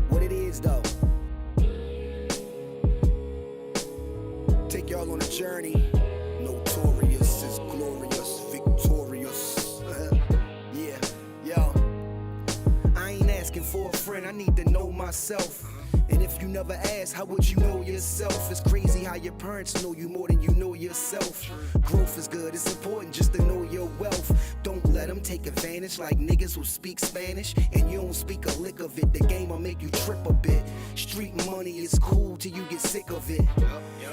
What it is, though. Take y'all on a journey. Notorious is glorious, victorious. Yeah, yo. I ain't asking for a friend, I need to know myself. And if you never ask, how would you know yourself? It's crazy how your parents know you more than you know yourself. Growth is good, it's important just to know your wealth. Don't let them take advantage like niggas who speak Spanish and you don't speak a lick of it. The game will make you trip a bit. Street money is cool till you get sick of it.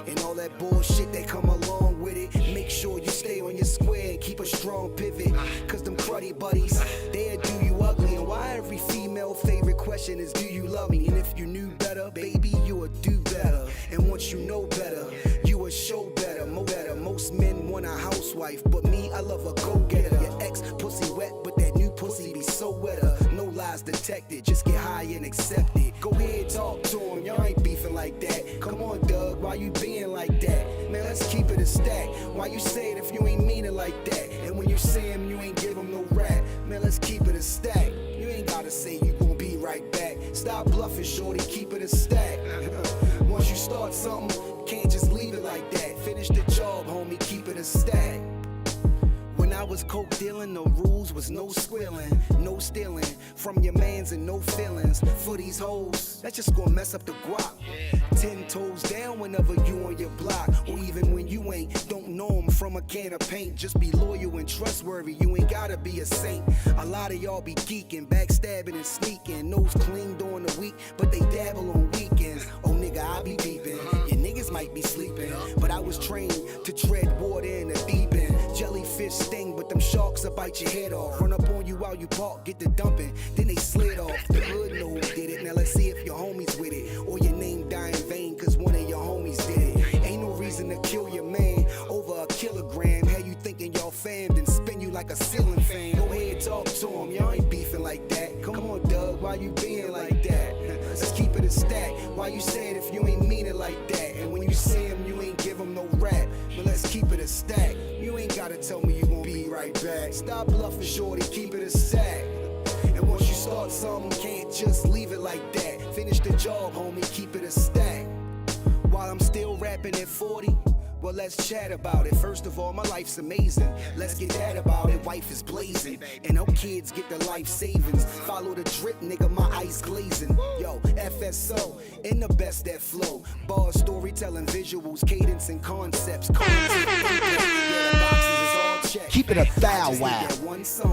And all that bullshit that come along with it. Make sure you stay on your square and keep a strong pivot. Cause them cruddy buddies, they'll do you ugly. And why every female favorite question is, do you love me? And if you knew better, baby, you would do better. And once you know better, you would show better, more better. Most men want a housewife, but me, I love a go-getter. Your ex pussy wet, but that new pussy be so wetter. No lies detected, just get high and accept it. Go ahead, talk to him, y'all ain't beefing like that. Come on, Doug, why you being like that? Man, let's keep it a stack. Why you say it if you ain't mean it like that? And when you say him, you ain't give him no rap. Man, let's keep it a stack. You ain't gotta say you gon' be right back. Stop bluffing, shorty, keep it a stack. Once you start something, can't just leave it like that. Finish the job, homie, keep it a stack. When I was coke dealing, the rules was no squealing, no stealing from your mans and no feelings. For these hoes, that's just gonna mess up the guap. 10 toes down whenever you on your block, or even when you ain't. Don't know them from a can of paint. Just be loyal and trustworthy. You ain't gotta be a saint. A lot of y'all be geeking, backstabbing and sneaking. Nose clean during the week, but they dabble on weekends. Oh nigga, I be beeping. Your niggas might be sleeping, but I was trained to tread water in the deep end. Jellyfish sting, but them sharks will bite your head off. Run up on you while you park, get the dumping, then they slid off. The hood know who did it. Now let's see if your homies with it, or your name die in vain cause one of your homies did it. Ain't no reason to kill your man over a kilogram. How you thinking y'all fam, then spin you like a ceiling fan. Go ahead, talk to him, y'all ain't beefing like that. Come on, Doug, why you being like that? Let's keep it a stack. Why you say it if you ain't mean it like that? And when you see him, you ain't give him no rap. But let's keep it a stack. You ain't gotta tell me you gon' be right back. Stop bluffing, shorty, keep it a stack. And once you start something, can't just leave it like that. Finish the job, homie, keep it a stack. While I'm still rapping at 40, well, let's chat about it. First of all, my life's amazing. Let's get that about it. Wife is blazing, and her kids get the life savings. Follow the drip, nigga, my ice glazing. Yo, FSO, in the best that flow. Bars, storytelling, visuals, cadence, and concepts. Keep it a thou wow.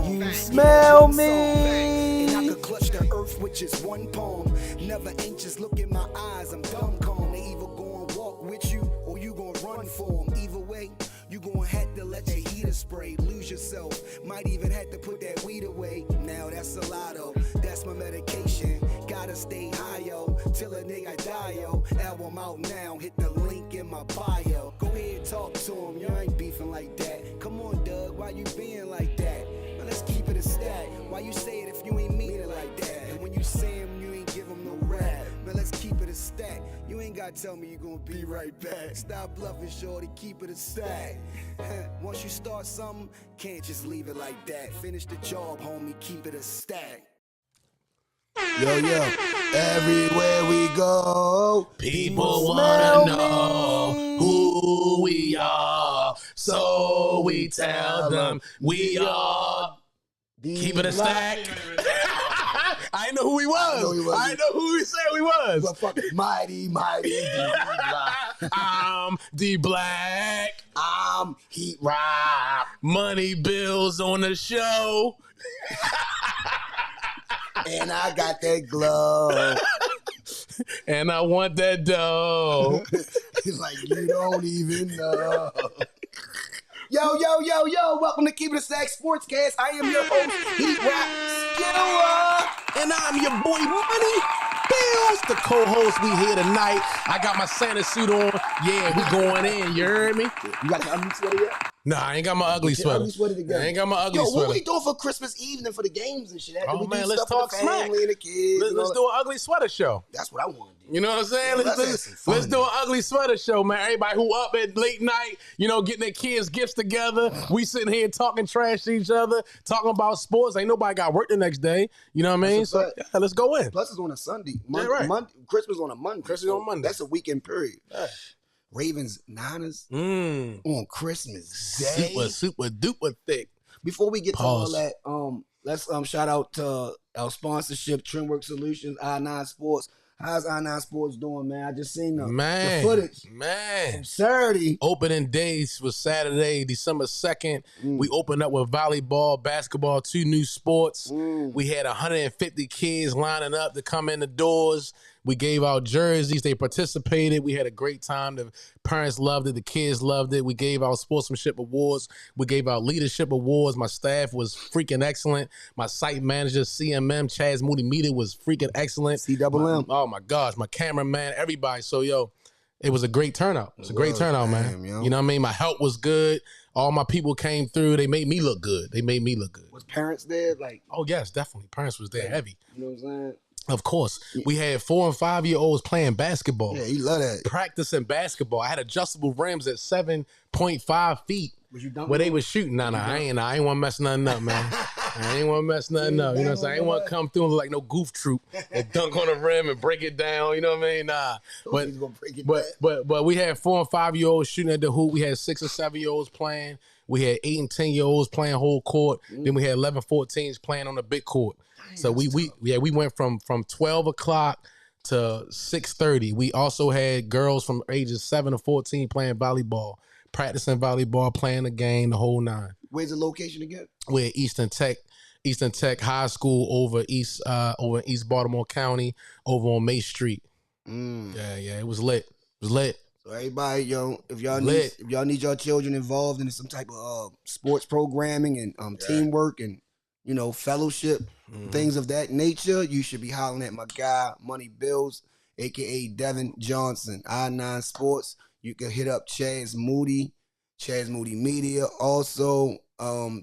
You smell me. And I could clutch the earth with just one palm. Never anxious, look in my eyes, I'm dumb calm. They either gonna walk with you or you gonna run for them. Either way, you gonna have to let your heater spray. Lose yourself, might even have to put that weed away. Now that's a lotto, that's my medication. Gotta stay high, yo, till a nigga die, yo. Album out now, hit the link in my bio. Go ahead, talk to him, you ain't beefing like that. Come on, Doug, why you being like that? Now let's keep it a stack. Why you say it if you ain't mean it like that? And when you say him, you ain't give him no rap. Man, let's keep it a stack. You ain't gotta tell me you gonna be right back. Stop bluffing, shorty, keep it a stack. Once you start something, can't just leave it like that. Finish the job, homie, keep it a stack. Yo, yo, everywhere we go, People wanna know who we are, so we tell them we are. Keep it a stack. I know who he was. I know who we said we was. But fucking mighty, I'm D Black. I'm Heat Rock. Money bills on the show. And I got that glow. And I want that dough. It's like you don't even know. Yo, yo, yo, yo, welcome to Keep It a Stack Sportscast. I am your host, Heat Rock Skilla. And I'm your boy Money Bills, the co-host. We here tonight. I got my Santa suit on. Yeah, we going in. You heard me? You got the unmute sweater yet? Nah, I ain't got my ugly Get your sweater. ugly sweater together. I ain't got my ugly Yo, sweater. what we doing for Christmas evening for the games and shit? After Oh, we man, do let's stuff for talk the smack. family and the kids. Let's do an ugly sweater show. That's what I want to do. You know what I'm saying? Yeah, let's have some fun, let's do man. an ugly sweater show, man. Everybody who up at late night, you know, getting their kids' gifts together. We sitting here talking trash to each other, talking about sports. Ain't nobody got work the next day. You know what I mean? That's a So fact. yeah, let's go in. Plus, it's on a Sunday. right. Christmas on a Monday. Christmas on Monday. That's a weekend period. Yeah. Ravens, Niners Mm. on Christmas Day. Super duper thick. Before we get Pause. to all that, let's shout out to our sponsorship, Trimwork Solutions, I9 Sports. How's I9 Sports doing, man? I just seen the footage Man. from Saturday. Opening days was Saturday, December 2nd. We opened up with volleyball, basketball, 2 new sports. We had 150 kids lining up to come in the doors. We gave out jerseys. They participated. We had a great time. The parents loved it. The kids loved it. We gave out sportsmanship awards. We gave out leadership awards. My staff was freaking excellent. My site manager, CMM, Chaz Moody Meter, was freaking excellent. CMM. Oh, my gosh. My cameraman, everybody. So, yo, it was a great turnout. It was a great turnout, man. yo. You know what I mean? My help was good. All my people came through. They made me look good. Was parents there? Like, Oh, yes, definitely. Parents was there heavy. you know what I'm saying? Of course. We had 4 and 5 year olds playing basketball. Yeah, he love that. Practicing basketball. I had adjustable rims at 7.5 feet Was you done? where they was shooting. Nah, I ain't want to mess nothing up, man. I ain't want to mess nothing up. You know what I'm saying? I ain't want to come through and look like no goof troop and dunk on the rim and break it down. You know what I mean? Nah. He's gonna break it back. But we had 4 and 5 year olds shooting at the hoop. We had 6 and 7 year olds playing. We had 8 and 10 year olds playing whole court. Then we had 11, 14s playing on the big court. So we went from 12 o'clock to 6:30. We also had girls from ages 7 to 14 playing volleyball, practicing volleyball, playing the game, the whole 9. Where's the location again? We're at Eastern Tech High School over in East Baltimore County, over on May Street. Yeah, it was lit. It was lit. So everybody, yo, if y'all Lit. need your children involved in some type of sports programming and teamwork and fellowship, things of that nature, you should be hollering at my guy Money Bills, aka Devin Johnson, I9 Sports. You can hit up Chaz Moody Media. Also,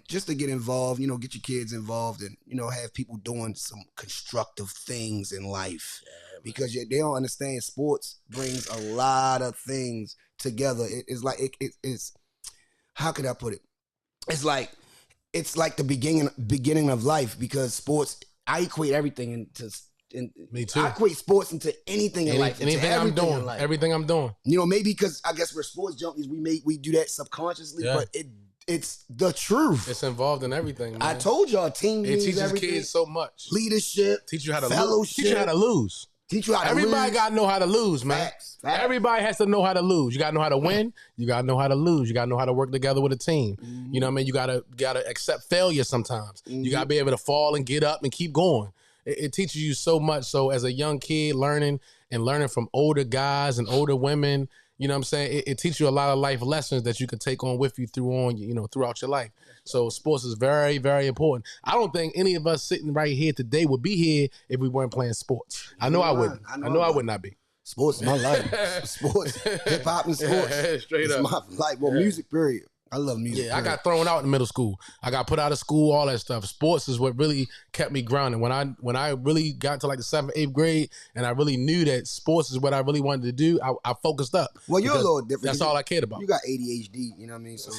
just to get involved, get your kids involved and have people doing some constructive things in life. Because they don't understand sports brings a lot of things together. It's like it's how could I put it? It's like the beginning of life, because sports, I equate everything into. Me too. I equate sports into anything in life. Into Anything I'm everything doing. in life. Everything I'm doing. Maybe because I guess we're sports junkies, we do that subconsciously, Yeah. but it's the truth. It's involved in everything, man. I told y'all, team it means teaches everything. kids so much. Leadership, Teach you how to fellowship, lose. Teach you how to lose. Teach you how to Everybody lose. got to know how to lose, man. Facts. Everybody has to know how to lose. You got to know how to win. You got to know how to lose. You got to know how to work together with a team. You know what I mean? You got to accept failure sometimes. You got to be able to fall and get up and keep going. It teaches you so much. So as a young kid, learning from older guys and older women, you know what I'm saying? It teaches you a lot of life lessons that you can take on with you throughout your life. So sports is very, very important. I don't think any of us sitting right here today would be here if we weren't playing sports. I know I wouldn't. I know I would not be. Sports is my life. Sports, hip hop and sports. Straight it's up. my life. Well, music, period. I love music. Yeah, I got thrown out in middle school. I got put out of school, all that stuff. Sports is what really kept me grounded. When I really got to like the 7th, 8th grade, and I really knew that sports is what I really wanted to do, I focused up. Well, you're a little different. That's all I cared about. You got ADHD, you know what I mean? So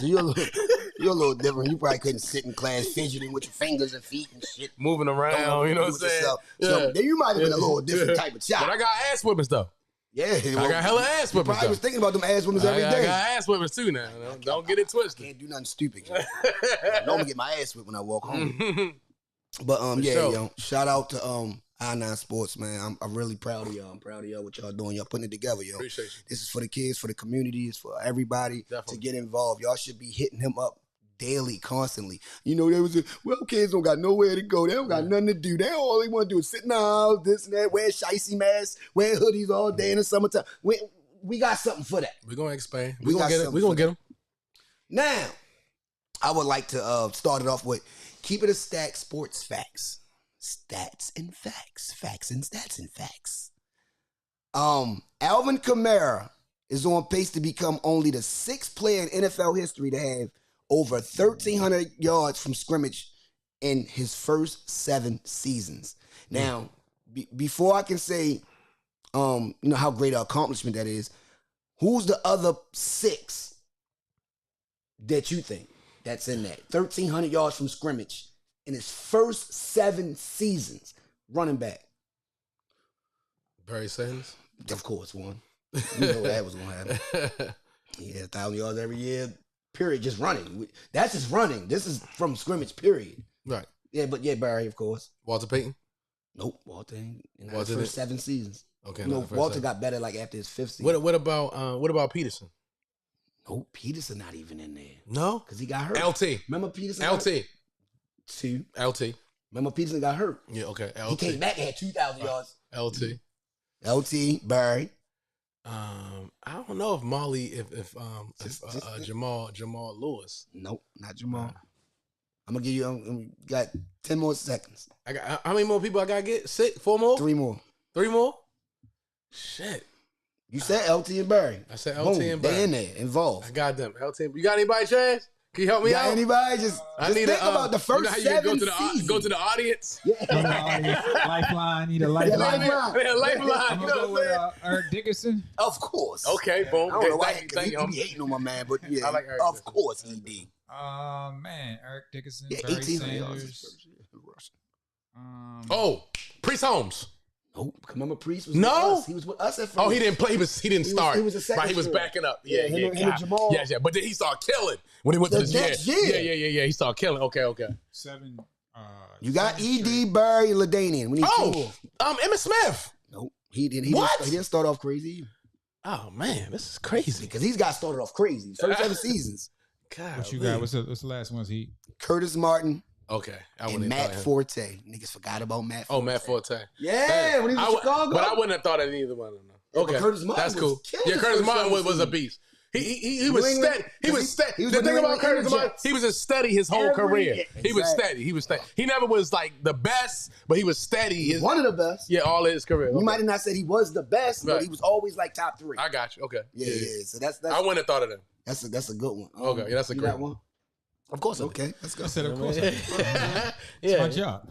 you're a little different. You probably couldn't sit in class fidgeting with your fingers and feet and shit. Moving around, you know what I'm saying? So then you might have been a little different type of child. But I got ass whippings though. Yeah, I got hella ass you whippings probably though. was thinking about them ass women every I day. got ass whippings too now. Don't get it twisted. Can't do nothing stupid. I normally get my ass whipped when I walk home. But sure. shout out to I9 Sports, man. I'm really proud of y'all. I'm proud of y'all what y'all doing. Y'all putting it together, yo. Appreciate you. This is for the kids, for the community, it's for everybody to get involved. Y'all should be hitting him up daily, constantly. There was kids don't got nowhere to go. They don't got nothing to do. All they want to do is sit in the house, this and that, wear shicey masks, wear hoodies all day in the summertime. We got something for that. We're gonna expand. We We're gonna got get it. something We're gonna for get them. Now, I would like to start it off with Keep It a Stack Sports Facts. Stats and facts. Facts and stats and facts. Alvin Kamara is on pace to become only the 6th player in NFL history to have over 1,300 yards from scrimmage in his first 7 seasons. Now, before I can say, how great an accomplishment that is, who's the other 6 that you think that's in that? 1,300 yards from scrimmage in his first 7 seasons, running back. Barry Sanders? Of course, one. You know that was going to happen. Yeah, 1,000 yards every year, period, just running. That's just running. This is from scrimmage, period. Right. Yeah, but yeah, Barry, of course. Walter Payton? Nope, Walter ain't in Walter his first 7 seasons. Okay. You know, Walter got better like after his 5th season. What about Peterson? Nope, Peterson not even in there. No? Because he got hurt. LT. Remember Peterson? LT. 2. LT. Remember Peterson got hurt. Yeah, okay. LT. He came back and had 2,000 yards. LT. LT, Barry. I don't know if Molly, Jamal Lewis. Nope, not Jamal. I'm gonna give you. Got 10 more seconds. I got how many more people I gotta get? 6, 4 more? 3 more. 3 more? Shit. You said LT and Barry. I said LT and Barry. They in there, involved. I got them. LT. You got anybody, Trash? Can you help me out? Anybody? Just think about the first 7 seasons. Go to the audience. Lifeline. Need a lifeline. Yeah, lifeline. I'm You gonna know go what I'm saying? with Eric Dickerson. Of course. Okay, boom. I don't know why Thank you. he be hating on my man, but yeah, I like Eric of Dickerson. course he did. Man, Eric Dickerson. Yeah, Barry 1,800 yards. Sanders. Oh, Priest Holmes. Nope. Remember Priest was No. with us. He was with us at first. Oh, he didn't play. He didn't start. He was a second right. He was string. backing up. Yeah, Yeah, him and Jamal. Yes, yeah. But then he started killing when he went to The the next yeah. year. Yeah. He started killing. Okay. 7. You got 7 ED, straight. Barry, LaDainian. We need 2 more. Emmitt Smith. Nope. He didn't. What? He didn't start off crazy either. Oh man, this is crazy. Because he's got started off crazy. First 7 seasons. God. What you got? What's the last ones? Curtis Martin Okay. I and wouldn't Matt have thought of him. Forte. Niggas forgot about Matt Forte. Oh, Matt Forte. Yeah, Damn. when he was in Chicago. But I wouldn't have thought of either one of them. Yeah, but Okay, Curtis Martin that's was cool. killing Yeah, his Curtis first Martin 7 was a seasons. beast. He New was England- steady. He was steady. he was The with thing New about England Curtis Martin, Interjets. he was a steady his whole Every career. year. He was Exactly. steady. He was steady. He never was like the best, but he was steady. He's one of the best. Yeah, all of his career. You Okay. might have not said he was the best, but Right. he was always like top 3. I got you. Okay. Yeah. So that's I wouldn't have thought of them. that's a good one. Okay, yeah, that's a you great got one. Of course. Okay, let's go. I said, of course. It's Yeah. my job.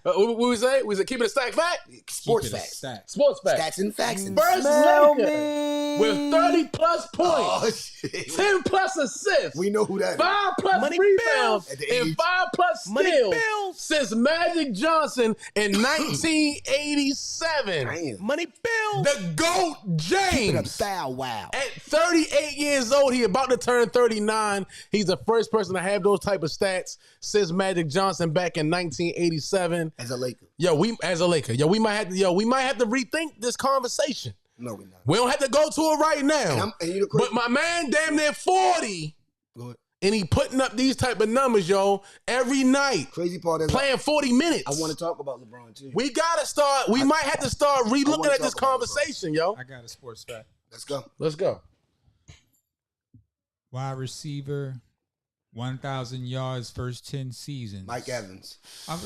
What we say? We said keep it a stack fact? Sports Keep it a facts, stack. Sports fact. stats and facts. And First smell Laker me. with 30 plus points, Oh shit. 10 plus assists. We know who that is. 5 plus Money rebounds Bills. At the and age- 5 plus Money steals Bills. since Magic Johnson in 1987. Damn. Money Bills. The GOAT Keep it James. a bow wow. At 38 years old, he about to turn 39. He's the first person to have those type of stats since Magic Johnson back in 1987. As a Laker. We as a Laker, we might have to rethink this conversation. No, we're not. We don't have to go to it right now. And you the crazy. But my man damn near 40. Go ahead. And he putting up these type of numbers, yo, every night. Crazy part is Playing 40 minutes. I want to talk about LeBron too. We gotta start. We might have to start re-looking wanna at this talk about conversation, yo. I got a sports fact. Let's go. Let's go. Wide receiver, 1,000 yards, first 10 seasons. Mike Evans. I'm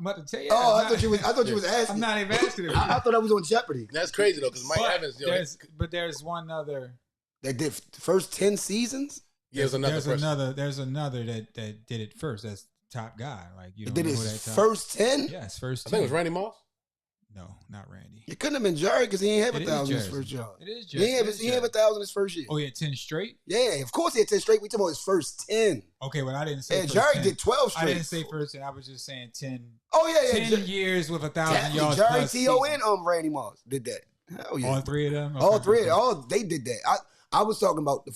about to tell you. Oh, I'm I thought you was asking. I'm not even asking it. I thought that was on Jeopardy. That's crazy though, because Mike But Evans, yo, there's one other. They did first 10 seasons. there's another person. There's another that did it first. That's top guy. Like you They don't did know who his that top. first 10. Yes, first. I think it was 10. Randy Moss. No, not Randy. It couldn't have been Jerry because he ain't have It is 1,000 his Jerry. first job. It is He Jerry. ain't have 1,000 his first year. Oh, yeah, 10 straight. Yeah, of course he had 10 straight. We talking about his first 10. Okay, well I didn't say. Yeah, first Jerry 10. did 12 I straight. didn't say first 10. I was just saying 10. Oh yeah, yeah. 10 years with 1,000 yards. Jerry, plus T.O. season. and Randy Moss did that. Hell yeah. All three of them. All Okay, three. okay. All they did that. I was talking about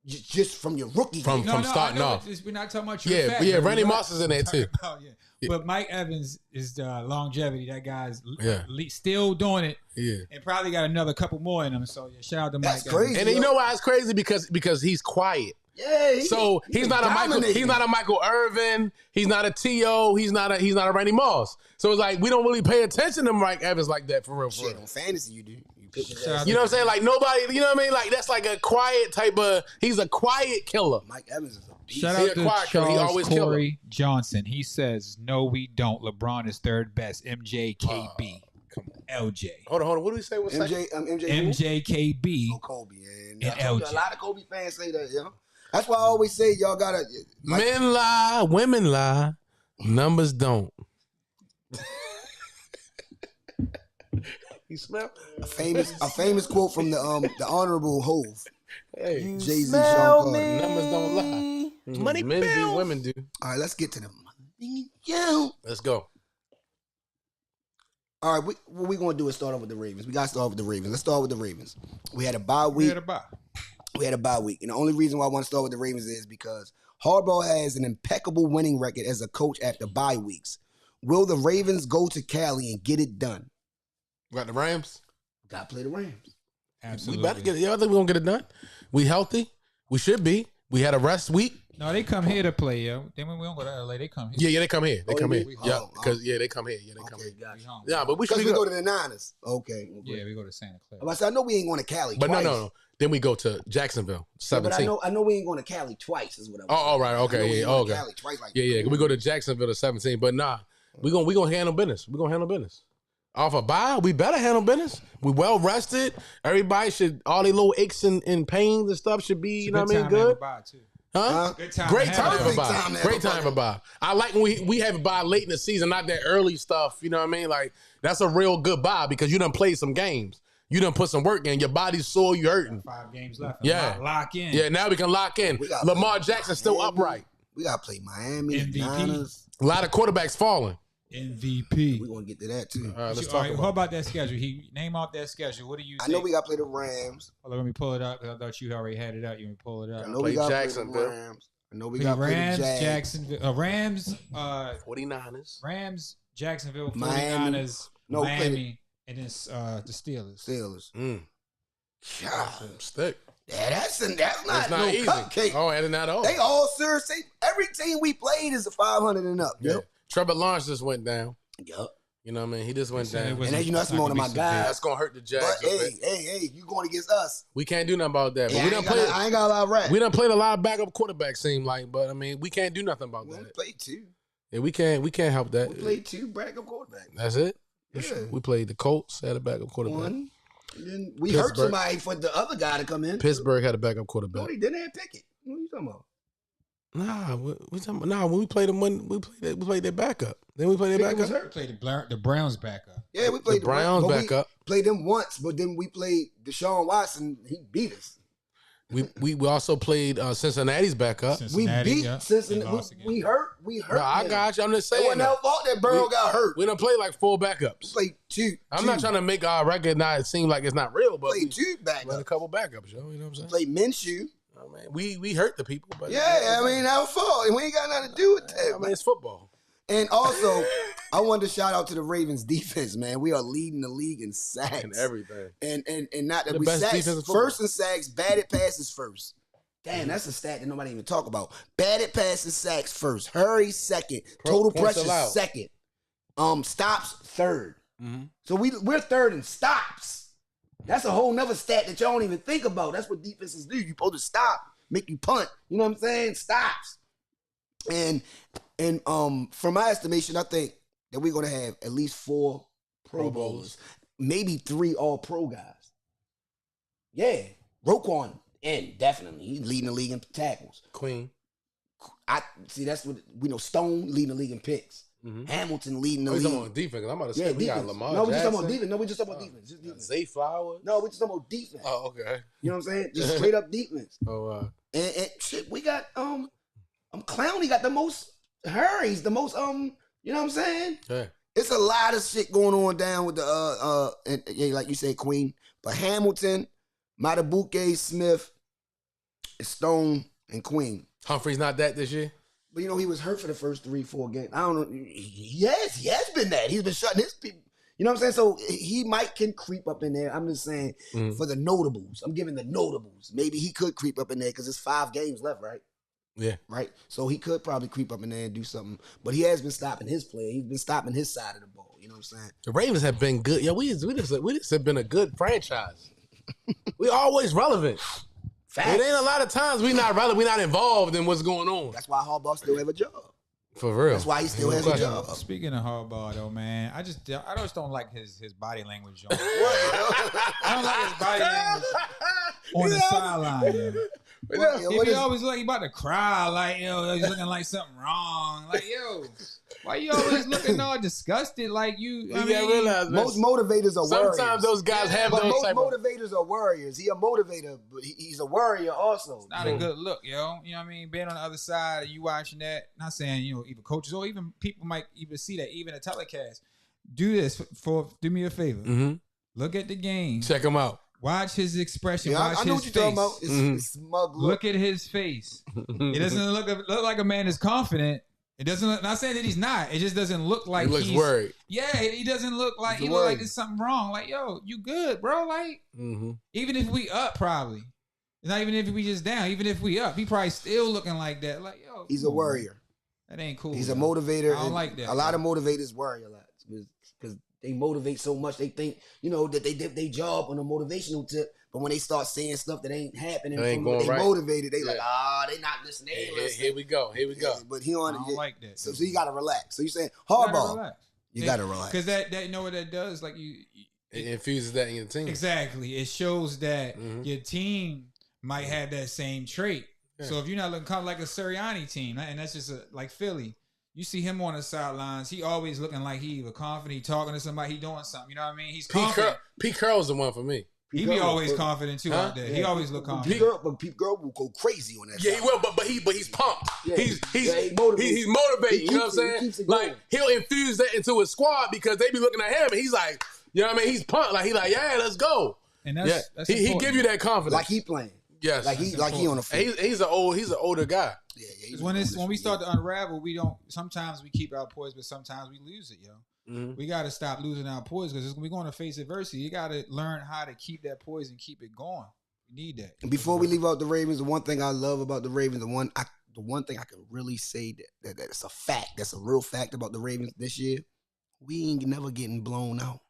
just from your rookie. From- game. starting I know, off. We're not talking about your Yeah, fact, yeah. but Randy we're Moss is in there too. talking about- But Mike Evans is the longevity. That guy's Yeah. still doing it, Yeah. and probably got another couple more in him. So yeah, shout out to That's Mike. crazy. Evans. And then you know why it's crazy? Because he's quiet. Yeah. So he's not a Michael Irvin. He's not a T.O. He's not a Randy Moss. So it's like we don't really pay attention to Mike Evans like that for real. Shit, on fantasy you do. You pick his Shout ass. out You know what I'm saying? Like nobody. You know what I mean? Like that's like a quiet type of. He's a quiet killer. Mike Evans is a beast. Shout He out a to quiet killer. He Charles always kill Corey Johnson. He says, "No, we don't. LeBron is third best. MJ, KB." Come on, LJ. Hold on. What do we say? What's MJ, MJ, who? MJKB. Oh, Kobe. And And I told you, LJ. a lot of Kobe fans say that, yo. That's why I always say y'all gotta. Like, Men lie, women lie, numbers don't. You smell? a famous quote from the Honorable Hove. Hey, Jay-Z, smell Sean Carter. me. numbers don't lie. Money Men do, bills. women do. All right, let's get to them. Yo. Let's go. All right, what we gonna do is start off with the Ravens. We gotta start off with the Ravens. Let's start with the Ravens. We had a bye We week. had a bye. We had a bye week, and the only reason why I want to start with the Ravens is because Harbaugh has an impeccable winning record as a coach after bye weeks. Will the Ravens go to Cali and get it done? Got the Rams. Gotta play the Rams. Absolutely. We better get it. Yeah, I think we're gonna get it done. We healthy. We should be. We had a rest week. No, they come here to play, yo. Then when we don't go to LA, they come here. Yeah, they come here. They Oh, come we- here. we- Yeah, oh, because they come here. Yeah, they come Okay, here. gotcha. We home. Yeah, but we should Because be we go good. to the Niners. Okay. Yeah, we go to Santa Clara. I said, I know we ain't going to Cali But twice. no. Then we go to Jacksonville, Yeah, but 17. I know we ain't going to Cali twice. Is what I was Oh, all right, saying. I know okay, we yeah, ain't going to okay. Cali twice, like, Yeah. We go to Jacksonville to 17. But nah, we gonna handle business. We gonna handle business. Off a bye, we better handle business. We well rested. Everybody should, all their little aches and pains and stuff should be, It's a you know what I mean, time to have a good. bye, too. Huh? Good time. Great to time have to a have a Perfect bye. time to have Great a time to have a bye. I like when we have a bye late in the season, not that early stuff. You know what I mean? Like that's a real good bye because you done played some games. You done put some work in. Your body's sore. You hurting. 5 games left. Yeah. Lock in. Yeah. Now we can lock in. We got Lamar play Jackson still Miami. upright. We got to play Miami, MVP. Niners. A lot of quarterbacks falling. MVP. We're going to get to that, too. All right, let's All talk right, about. how about that schedule? He name out that schedule. What do you? I know think? we got to play the Rams. Hold on, let me pull it up. 'Cause I thought you already had it out. You want me to pull it I up? know Play we got to play the Jacksonville. Rams. I know we The got to play the Rams, Jags. Jacksonville, Rams, 49ers. Rams, Jacksonville, Miami. 49ers, No, play Miami, and then the Steelers. Steelers. Mm. God, Stick. yeah, that's not It's no not easy. cupcake. Oh, and not all. They all serious. Every team we played is a 500 and up. Yeah. Yep. Trevor Lawrence just went down. Yup. You know what I mean? He just went Said it down. was- And as you know, that's it's not one of gonna my be guys. severe. That's gonna hurt the Jags. But a bit. hey, you going against us? We can't do nothing about that. But Yeah, we done played. I ain't got a lot of rap. We done played a lot of backup quarterbacks. Seem like, but I mean, we can't do nothing about We that. played two. Yeah, we can't help that. We played two backup quarterbacks. That's it. Yeah. We played the Colts had a backup quarterback. One. And then we hurt Pittsburgh. somebody for the other guy to come in. Pittsburgh had a backup No, quarterback. they didn't have Pickett. What are you talking about? Nah, we talking about, when we played them, we played their backup. Then we played their Pickett was backup. hurt. Played the Browns backup. Yeah, we played The Browns but backup. We played them once, but then we played Deshaun Watson. He beat us. We also played Cincinnati's backup. Cincinnati, We beat yeah. Cincinnati. They lost again. We hurt. We hurt. No, I them. got you. I'm just It saying. wasn't our fault that Burrow got hurt. We done played like 4 We backups. played two. I'm not trying to make our record not seem like it's not real, but we Played two played a backups. couple backups, yo. You know what I'm saying? Played Minshew. Oh, man, we hurt the people, but Yeah, I mean, our fault. And we ain't got nothing to do with that. I mean, it's football. And also, I wanted to shout out to the Ravens defense, man. We are leading the league in sacks. And everything. And not that The we best sacks defense in football. first in sacks, batted passes first. Damn, that's a stat that nobody even talk about. Batted passes, sacks first. Hurry second. Total Points pressure allowed. second. Stops third. Mm-hmm. So we're third in stops. That's a whole nother stat that y'all don't even think about. That's what defenses do. You supposed to stop, make you punt. You know what I'm saying? Stops. And from my estimation, I think that we're gonna have at least 4 Pro Bowlers, maybe 3 All-Pro guys. Yeah, Roquan definitely. He's leading the league in tackles. Queen. I see. That's what we know. Stone leading the league in picks. Mm-hmm. Hamilton leading the We talking league. about defense. 'Cause I'm about to Yeah, say we got defense. Lamar No, we just Jackson. talking about defense. No, we just talking about defense. Just defense. Zay Flowers. No, we just talking about defense. Oh, okay. You know what I'm saying? Just straight up defense. Oh, And shit, we got Clowney got the most hurries, the most you know what I'm saying? yeah. It's a lot of shit going on down with the and, yeah, like you said, Queen. But Hamilton, Matabuke, Smith, Stone, and Queen. Humphrey's not that this year. But you know, he was hurt for the first 3-4 games. I don't know. He has been that. He's been shutting his people. You know what I'm saying? So he can creep up in there. I'm just saying for the notables. I'm giving the notables. Maybe he could creep up in there because there's 5 games left, right? Yeah. Right? So he could probably creep up in there and do something. But he has been stopping his play. He's been stopping his side of the ball. You know what I'm saying? The Ravens have been good. Yeah, we just have been a good franchise. We always relevant. Facts. It ain't a lot of times we not relevant. We not involved in what's going on. That's why Harbaugh still have a job. For real. That's why he still has a job. Speaking of Harbaugh, though, man, I just don't like his body language. I don't like his body language on the sideline. Yo. He always look like he about to cry, like yo, he's looking like something wrong. Like yo, why you always looking all disgusted? Like you, I mean, realize, most motivators are warriors. Sometimes those guys have but those most type motivators are warriors. He a motivator, but he's a warrior also. It's not a good look, yo. You know what I mean? Being on the other side, you watching that. Not saying even coaches or even people might even see that. Even a telecast. Do this do me a favor. Mm-hmm. Look at the game. Check him out. Watch his expression. Yeah, watch I know his what you're face. talking about. It's smug look. Look at his face. It doesn't look like a man is confident. It doesn't look, not saying that he's not. It just doesn't look like he looks worried. Yeah, he doesn't look like he look like there's something wrong. Like, yo, you good, bro? Like, even if we up, probably. It's not even if we just down. Even if we up, he probably still looking like that. Like, yo, he's a warrior. That ain't cool. He's a motivator. I don't like that. A lot of motivators worry a lot because they motivate so much. They think that they did their job on a motivational tip. But when they start saying stuff that ain't happening, they motivated. They like, they not listening. Here we go. Yeah, but he on I don't like that. So you gotta relax. So you saying Harbaugh? You gotta relax because that you know what that does? Like it infuses that in your team. Exactly. It shows that your team might have that same trait. Yeah. So if you're not looking kind of like a Sirianni team, and that's just like Philly, you see him on the sidelines. He always looking like he either confident, he talking to somebody, he doing something. You know what I mean? He's confident. Pete Carroll's the one for me. He be always confident too out there. Yeah. He always look confident. Pete Carroll will go crazy on that. Yeah, he will, but he's pumped. Yeah. He's motivated. You know what I'm saying? Like he'll infuse that into his squad because they be looking at him and he's like, you know what I mean? He's pumped. Like yeah, let's go. And that's he give you that confidence. Like he playing. Yes, like he on the field. He's an older guy. Yeah. When we start to unravel, we don't. Sometimes we keep our poise, but sometimes we lose it, yo. We got to stop losing our poise because we're going to face adversity. You got to learn how to keep that poise and keep it going. You need that. And before we leave out the Ravens, the one thing I love about the Ravens, the one thing I can really say that it's a fact, that's a real fact about the Ravens this year, we ain't never getting blown out.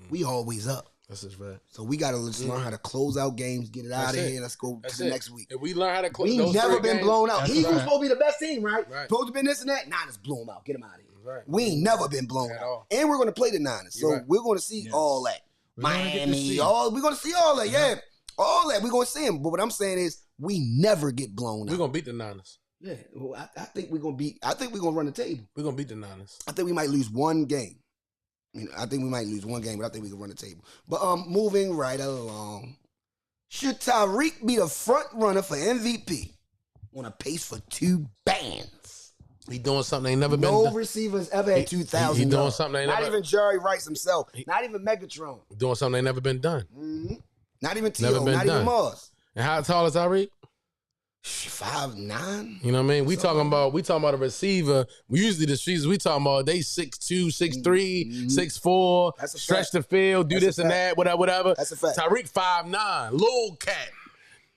We always up. That's just right. So we got to just learn how to close out games, get it out of here, and let's go to the next week. If we learn how to close, we never been blown out. Eagles supposed to be the best team, right? Supposed to be this and that. Niners blew them out. Get them out of here. Right. We ain't never been blown out. And we're going to play the Niners. So we're going to see all that. Miami, we're going to see all that. Yeah. All that. We're going to see them. But what I'm saying is we never get blown out. We're going to beat the Niners. Yeah. Well, I think we're going to run the table. We're going to beat the Niners. I think we might lose one game. I think we might lose one game, but I think we can run the table. But moving right along. Should Tyreek be the front runner for MVP on a pace for 2 bands? He doing something ain't never been done. No receivers ever had 2,000. He doing something ain't never. Not even Jerry Rice himself. Not even Megatron. Doing something ain't never been done. Mm-hmm. Not even T.O. Not even Mars. And how tall is Tyreek? 5'9". You know what I mean? We talking about a receiver. Usually the streets we talking about they 6'2", 6'3", 6'4", stretch the field, do this and that, whatever. That's a fact. Tyreek 5'9", little cat.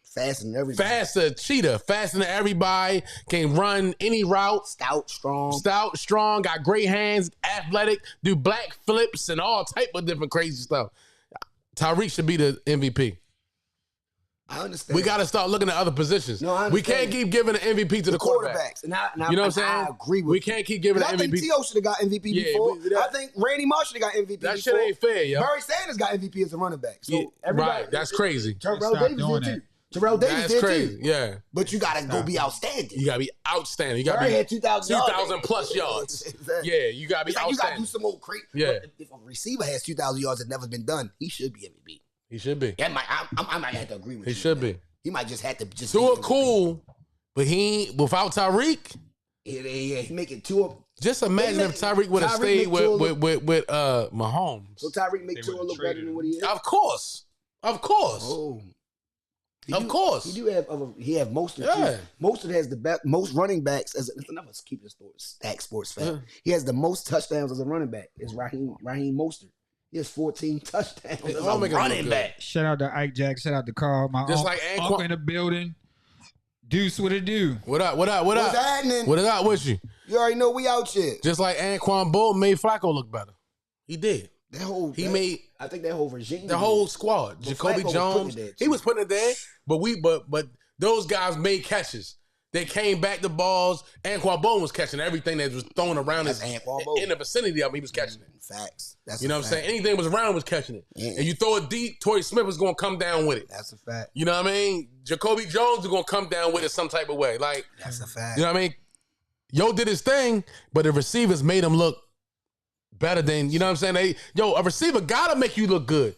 Faster than everybody. Faster, cheetah. Faster than everybody. Can run any route. Stout, strong. Got great hands. Athletic. Do black flips and all type of different crazy stuff. Tyreek should be the MVP. I understand. We got to start looking at other positions. No, we can't keep giving the MVP to the quarterbacks. And you know what I'm saying? I agree with We can't keep giving the MVP. I think T.O. should have got MVP before. I think Randy Moss should have got MVP that before. Shit ain't fair, yo. Barry Sanders got MVP as a running back. So everybody, right, that's crazy. Terrell Davis did too. Terrell Davis did crazy. Too. Yeah. But you got to go be outstanding. You got to be outstanding. You got to be had 2,000 yards. 2,000 plus yards. Exactly. Yeah, you got to be outstanding. You got to do some old crazy. Yeah. If a receiver has 2,000 yards that never been done, he should be MVP. He should be. I might have to agree with you. He should be. He might just have to just. Tua cool, but he ain't without Tyreek. Yeah, he make it Tua. Just imagine if Tyreek would have stayed with Mahomes. So Tyreek make Tua look better than what he is. Of course. Oh. Of course. He do have he have most of Mostert has the best most running backs as another keep this stack sports fact. Yeah. He has the most touchdowns as a running back. Is Raheem Mostert. He has 14 touchdowns as a running back. Shout out to Ike Jack. Shout out to Carl. My uncle in the building. Deuce, what it do? What up? What's happening? What is up with you? You already know we out here. Just like Anquan Bolton made Flacco look better. He did. I think that whole regime. The whole squad. Jacoby Jones. He was putting it there. But those guys made catches. They came back the balls. Anquan Boldin was catching everything that was thrown around That's Anquan Boldin. in the vicinity of him. He was catching it. Facts. That's You know a what I'm fact. saying? Anything that was around was catching it. Yeah. And you throw it deep, Torrey Smith was going to come down with it. That's a fact. You know what I mean? Jacoby Jones is going to come down with it some type of way. Like, That's a fact. you know what I mean? Yo did his thing, but the receivers made him look better than, you know what I'm saying? A receiver got to make you look good.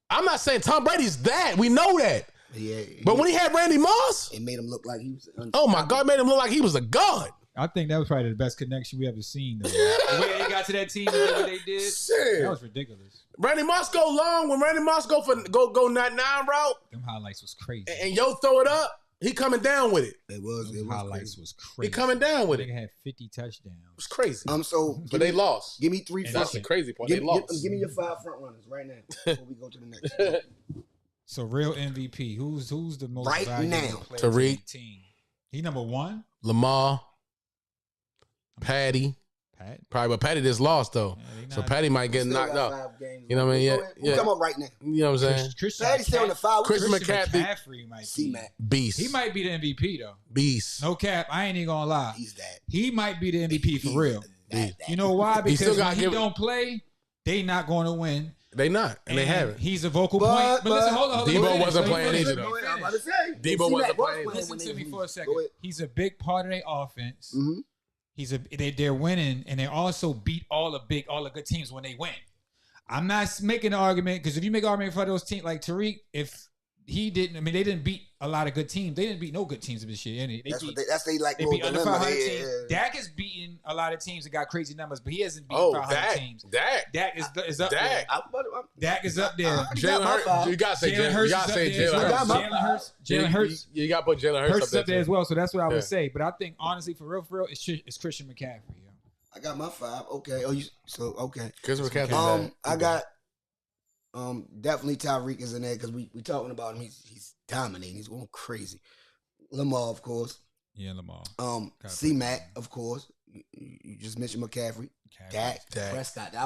I'm not saying Tom Brady's that. We know that. Yeah, But when he had Randy Moss, it made him look like he was. oh my God, it made him look like he was a god. I think that was probably the best connection we ever seen. Though. The way they got to that team and did what they did, Shit. that was ridiculous. Randy Moss go long. When Randy Moss go that 9 route Them highlights was crazy. and yo throw it up, he coming down with it. It was. It Them was highlights crazy. was crazy. He coming down with Nigga it. had 50 touchdowns. It was crazy. So, But they lost. Give me 3 And front. That's the crazy part. Give, They lost. give me your 5 front runners right now before we go to the next one. So real MVP. Who's the most Right valuable now. player to Tariq. the team? He number 1. Lamar, Patty, Pat. probably, but Patty just lost though. Yeah, they So not- Patty might get Still knocked got out. 5 games You know what I mean? left. Yeah, Go ahead. Who yeah. come up right now? You know what I'm saying? Christian Patty's still in the 5. Christian McCaffrey McCaffrey. might be. C-Mac. Beast. He might be the MVP though. Beast. No cap. I ain't even gonna lie. He's that. He might be the MVP for real. That. You know why? He still Because gotta when he give it- don't play, they not going to win. They not, and they haven't. He's a vocal But- point. But listen, hold on. Debo let me wasn't finish. playing Let me either, finish. though. Go ahead. I'm about to say. Debo C-Mac wasn't was playing. when Listen to they me lose. for a Go second. ahead. He's a big part of their offense. Mhm. They're winning, and they also beat all the good teams when they win. I'm not making an argument because if you make an argument for those teams like Tariq, if he didn't, I mean, they didn't beat a lot of good teams. They didn't beat no good teams this year. They That's beat, what they like. they little beat under dilemma. 500 Yeah, teams. yeah. Dak is beating a lot of teams that got crazy numbers, but he hasn't beaten Oh, 500 teams. Dak. Dak is up there. Dak. Dak is up there. I got Jalen my Hurts. 5. You gotta say Jalen Jalen. Hurts You gotta is say up there as Jalen well. got my Hurts. Jalen Hurts. You gotta put Jalen Hurts Hurts is up there as too. well, so that's what I Yeah. would say. But I think honestly, for real, it's Christian McCaffrey. Yo. I got my 5. Okay. Oh, okay. Chris McCaffrey. I got definitely Tyreek is in there because we talking about him. He's dominating. He's going crazy. Lamar, of course. Yeah, Lamar. C-Mac, of course. You just mentioned McCaffrey. Dak Prescott. I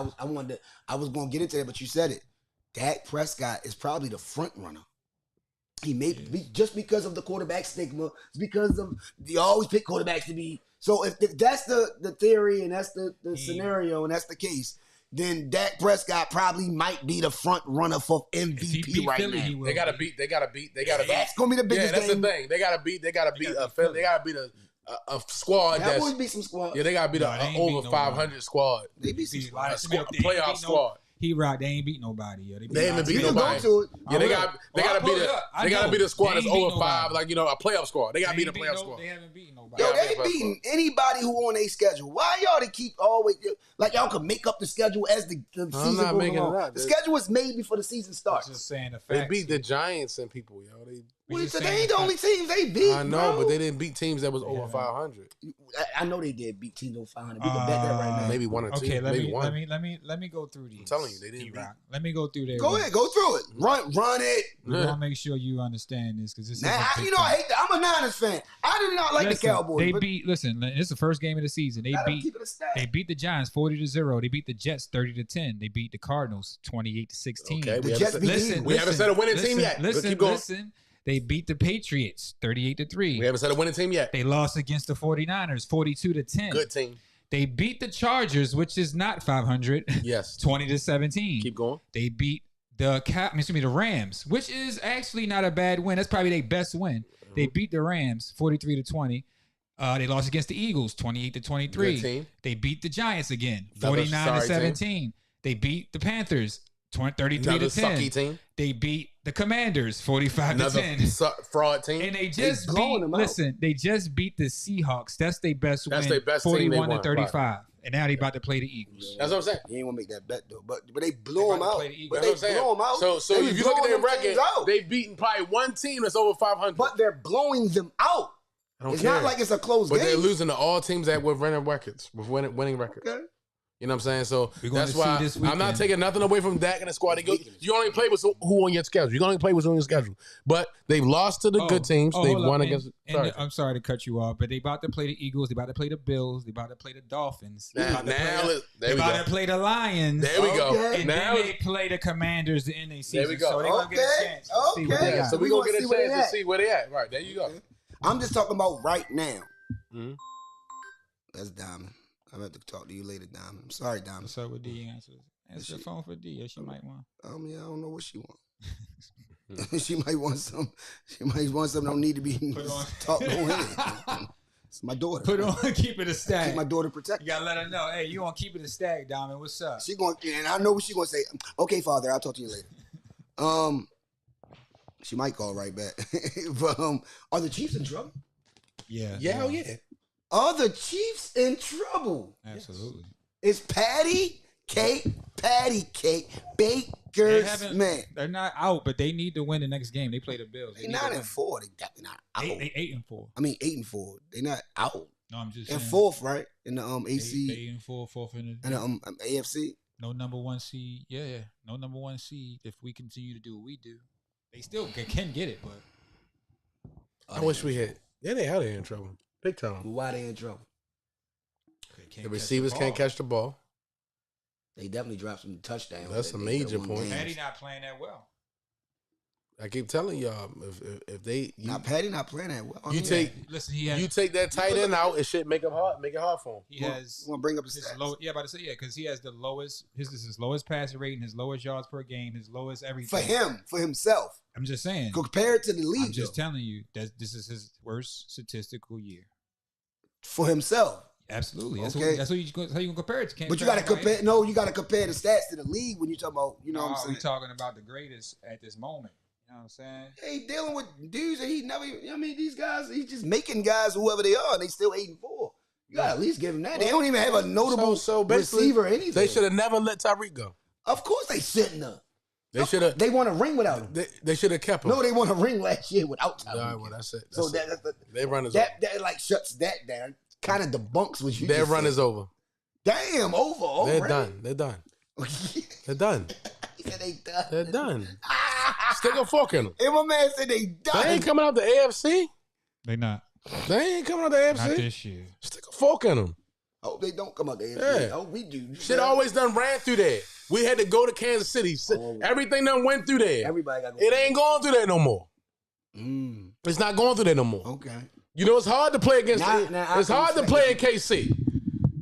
was going to get into that, but you said it. Dak Prescott is probably the front runner. He may be just because of the quarterback stigma. It's because of you always pick quarterbacks to be. So if that's the theory and that's the scenario and that's the case, then Dak Prescott probably might be the front runner for MVP right now. They gotta beat. That's gonna be the biggest that's game. the thing. They gotta beat a squad That that's. would be some squad. Yeah, they gotta beat No, they an ain't over beat 500 squad. They be some See, squad. Playoff squad. He rock. They ain't beat nobody. Yo. They haven't beat We can go nobody. to it. Yeah, they I gotta pull beat it up. I they gotta know. beat a squad They that's ain't beat over 5, nobody. like a playoff squad. They gotta beat a They playoff squad. They haven't beaten nobody. Yo, Yeah, they ain't that's beating anybody who on a schedule. Why y'all to keep always like y'all can make up the schedule as the season not goes making it along. up. The schedule is made before the season I'm starts. just saying the They facts. beat the Giants and people, yo. Well, just they saying ain't the the only teams they beat. I know, bro. but they didn't beat teams that was over haven't. 500. I know they did beat teams over 500. We can bet that right now. Maybe one or two. Okay, maybe one. let me go through these. I'm telling you, they didn't D-Rock. Let me go through there. Go ahead, go through it. Run it. We want to make sure you understand this because this Nah, is a big you know I thing. hate that. I'm a Niners fan. I do not like Listen, the Cowboys. They but beat. Listen, this is the first game of the season. They let them beat. keep it a stat. They beat the Giants 40-0. They beat the Jets 30-10. They beat the Cardinals 28-16. Okay, The we Jets haven't beat said- Listen, we haven't said a winning team yet. Let's keep going. Listen. They beat the Patriots 38-3. We haven't said a winning team yet. They lost against the 49ers 42-10. Good team. They beat the Chargers, which is not 500, Yes. 20-17. Keep going. They beat the Rams, which is actually not a bad win. That's probably their best win. They beat the Rams 43-20. They lost against the Eagles 28-23. Good team. They beat the Giants again Another 49-17. They beat the Panthers Another 33-10. sucky team. They beat the Commanders 45-10. Another fraud team. And they just blowing beat. them out. Listen, they just beat the Seahawks. That's their best That's win. their best team they won, 41-35. And now they about to play the Eagles. That's what I'm saying. You ain't want to make that bet though, but they blew them about to out. play the Eagles. But That's they what I'm blew them out. saying. So They if was you look at their blowing them record, teams out. they've beaten probably one team that's over 500. But they're blowing them out. I don't It's care. not like it's a close But game. they're losing to all teams that with winning records, with winning records. Okay. You know what I'm saying? So We're gonna that's see why this I'm not weekend. taking nothing away from Dak and the squad. You only play with who on your schedule. You can only play with who on your schedule. But they've lost to the good teams. They've hold up. won And- against. and Sorry. I'm sorry to cut you off, but they about to play the Eagles. They about to play the Bills. They about to play the Dolphins. They about to play there we about go. to play the Lions. There we go. Okay. And Now, then they play the Commanders to end their season. we go. So they're going to get a Okay. chance to see what they Okay. got. so We we're going gonna to get see a where chance they to see where they at. Right, there you go. I'm just talking about right now. Mm-hmm. That's Diamond. I'm have to talk to you later, Diamond. I'm sorry, Diamond. What's up with D? Answer the phone for D. Yeah, she might want. I don't know what she wants. She might want some. She might want something. Don't need to be talked on. It's my daughter. Put on, keep it a stack. Keep my daughter protected. You gotta let her know. Hey, you want to keep it a stack, Diamond? What's up? She going, and I know what she gonna say. Okay, Father, I'll talk to you later. She might call right back. But are the Chiefs in trouble? Yeah. Yeah, yeah. Are the Chiefs in trouble? Absolutely. It's Patty Cake, Baker's man. They're not out, but they need to win the next game. They play the Bills. They're 9-4. They definitely not out. They 8-4. I mean 8-4. They're not out. No, I'm just And saying. fourth, right? In the AC 8-4, fourth in and the the AFC. no number one seed. Yeah, no number one seed. If we continue to do what we do, they still can get it. But I wish we had. Yeah, they are in trouble. Big time. Why they in trouble? The receivers can't catch the ball. They definitely dropped some touchdowns. That's a major point. Patty not playing that well. I keep telling y'all, if they Patty not playing that well. You take that tight end out, it should make it hard for him. He has. Want to bring up his his stats? low, yeah, about to say because he has the lowest. His is his lowest passing rating, his lowest yards per game, his lowest everything. For himself. I'm just saying. Compared to the league, I'm just telling you that this is his worst statistical year. for himself. Absolutely. Okay. That's how you can compare it to. But you got to compare. No, you got to compare the stats to the league when you talk about. You know what I'm saying? We're talking about the greatest at this moment. You know what I'm saying? He dealing with dudes that he never. I mean, these guys. He's just making guys whoever they are. And they still 8-4. You got to at least give them that. They don't even have a notable receiver or anything. They should have never let Tyreek go. Of course they shouldn't have. They should have. They won a ring without him. They should have kept him. No, they won a ring last year without Tyreek. Yeah, well, that's it. So they run is that like shuts that down. Kind of debunks what you. Their just run said. is over. Damn, over. They're already? done. They're done. They're done. He said they done. They're done. Stick a fork in them. And my man said they done. They ain't coming out the AFC. They not. They ain't coming out the AFC. Not this year. Stick a fork in them. I hope they don't come out there. Yeah. I hope we do. Shit always done ran through there. We had to go to Kansas City. Everything done went through there. Everybody got. It ain't going through there no more. It's not going through there no more. Okay. You know, it's hard to play against. Now, it's hard to play in KC.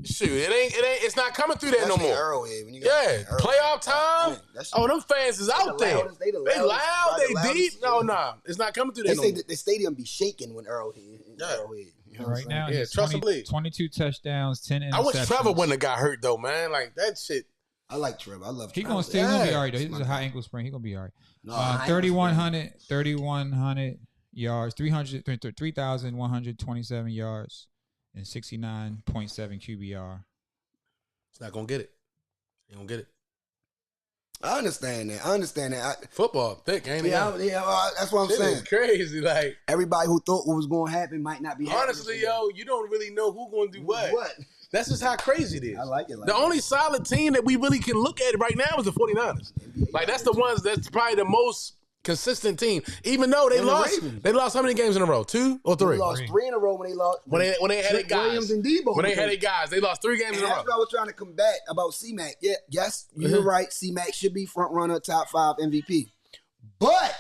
Shoot, it ain't. It's not coming through there no more. Arrowhead, when you got Yeah, Arrowhead. playoff time. Man, Them fans is out there. They loud, they deep. No, it's not coming through there They no say more. the stadium be shaking when Arrowhead. Yeah. Arrowhead. You know what Right I'm now, Yeah, he's trust and believe. 22 touchdowns, 10 interceptions. I wish Trevor wouldn't have got hurt though, man. Like that shit. I like Trevor. I love He Trevor. gonna stay. He gonna be Yeah. all right though. He's a high ankle sprain. He gonna be all right. No, I ain't 3,100 yards, 3,127 yards, and 69.7 QBR. It's not gonna get it. You don't get it. I understand that. Football thick, ain't it? That's what I'm Shit saying. is crazy. Like Everybody who thought what was going to happen might not be happening. honestly, yo, you don't really know who's gonna do what. What? That's just how crazy it is. I like it. Like The only solid team that we really can look at right now is the 49ers. Like that's the ones that's probably the most consistent team. Even though they And the lost, Ravens. they lost how many games in a row? 2 or 3? They lost 3 in a row when they lost. When they had their Trent guys. Williams and Debo. When they had their guys, they lost 3 games And in a row. that's what I was trying to combat about C-Mac. Yeah, yes, you're right. C-Mac should be front runner, top 5 MVP. But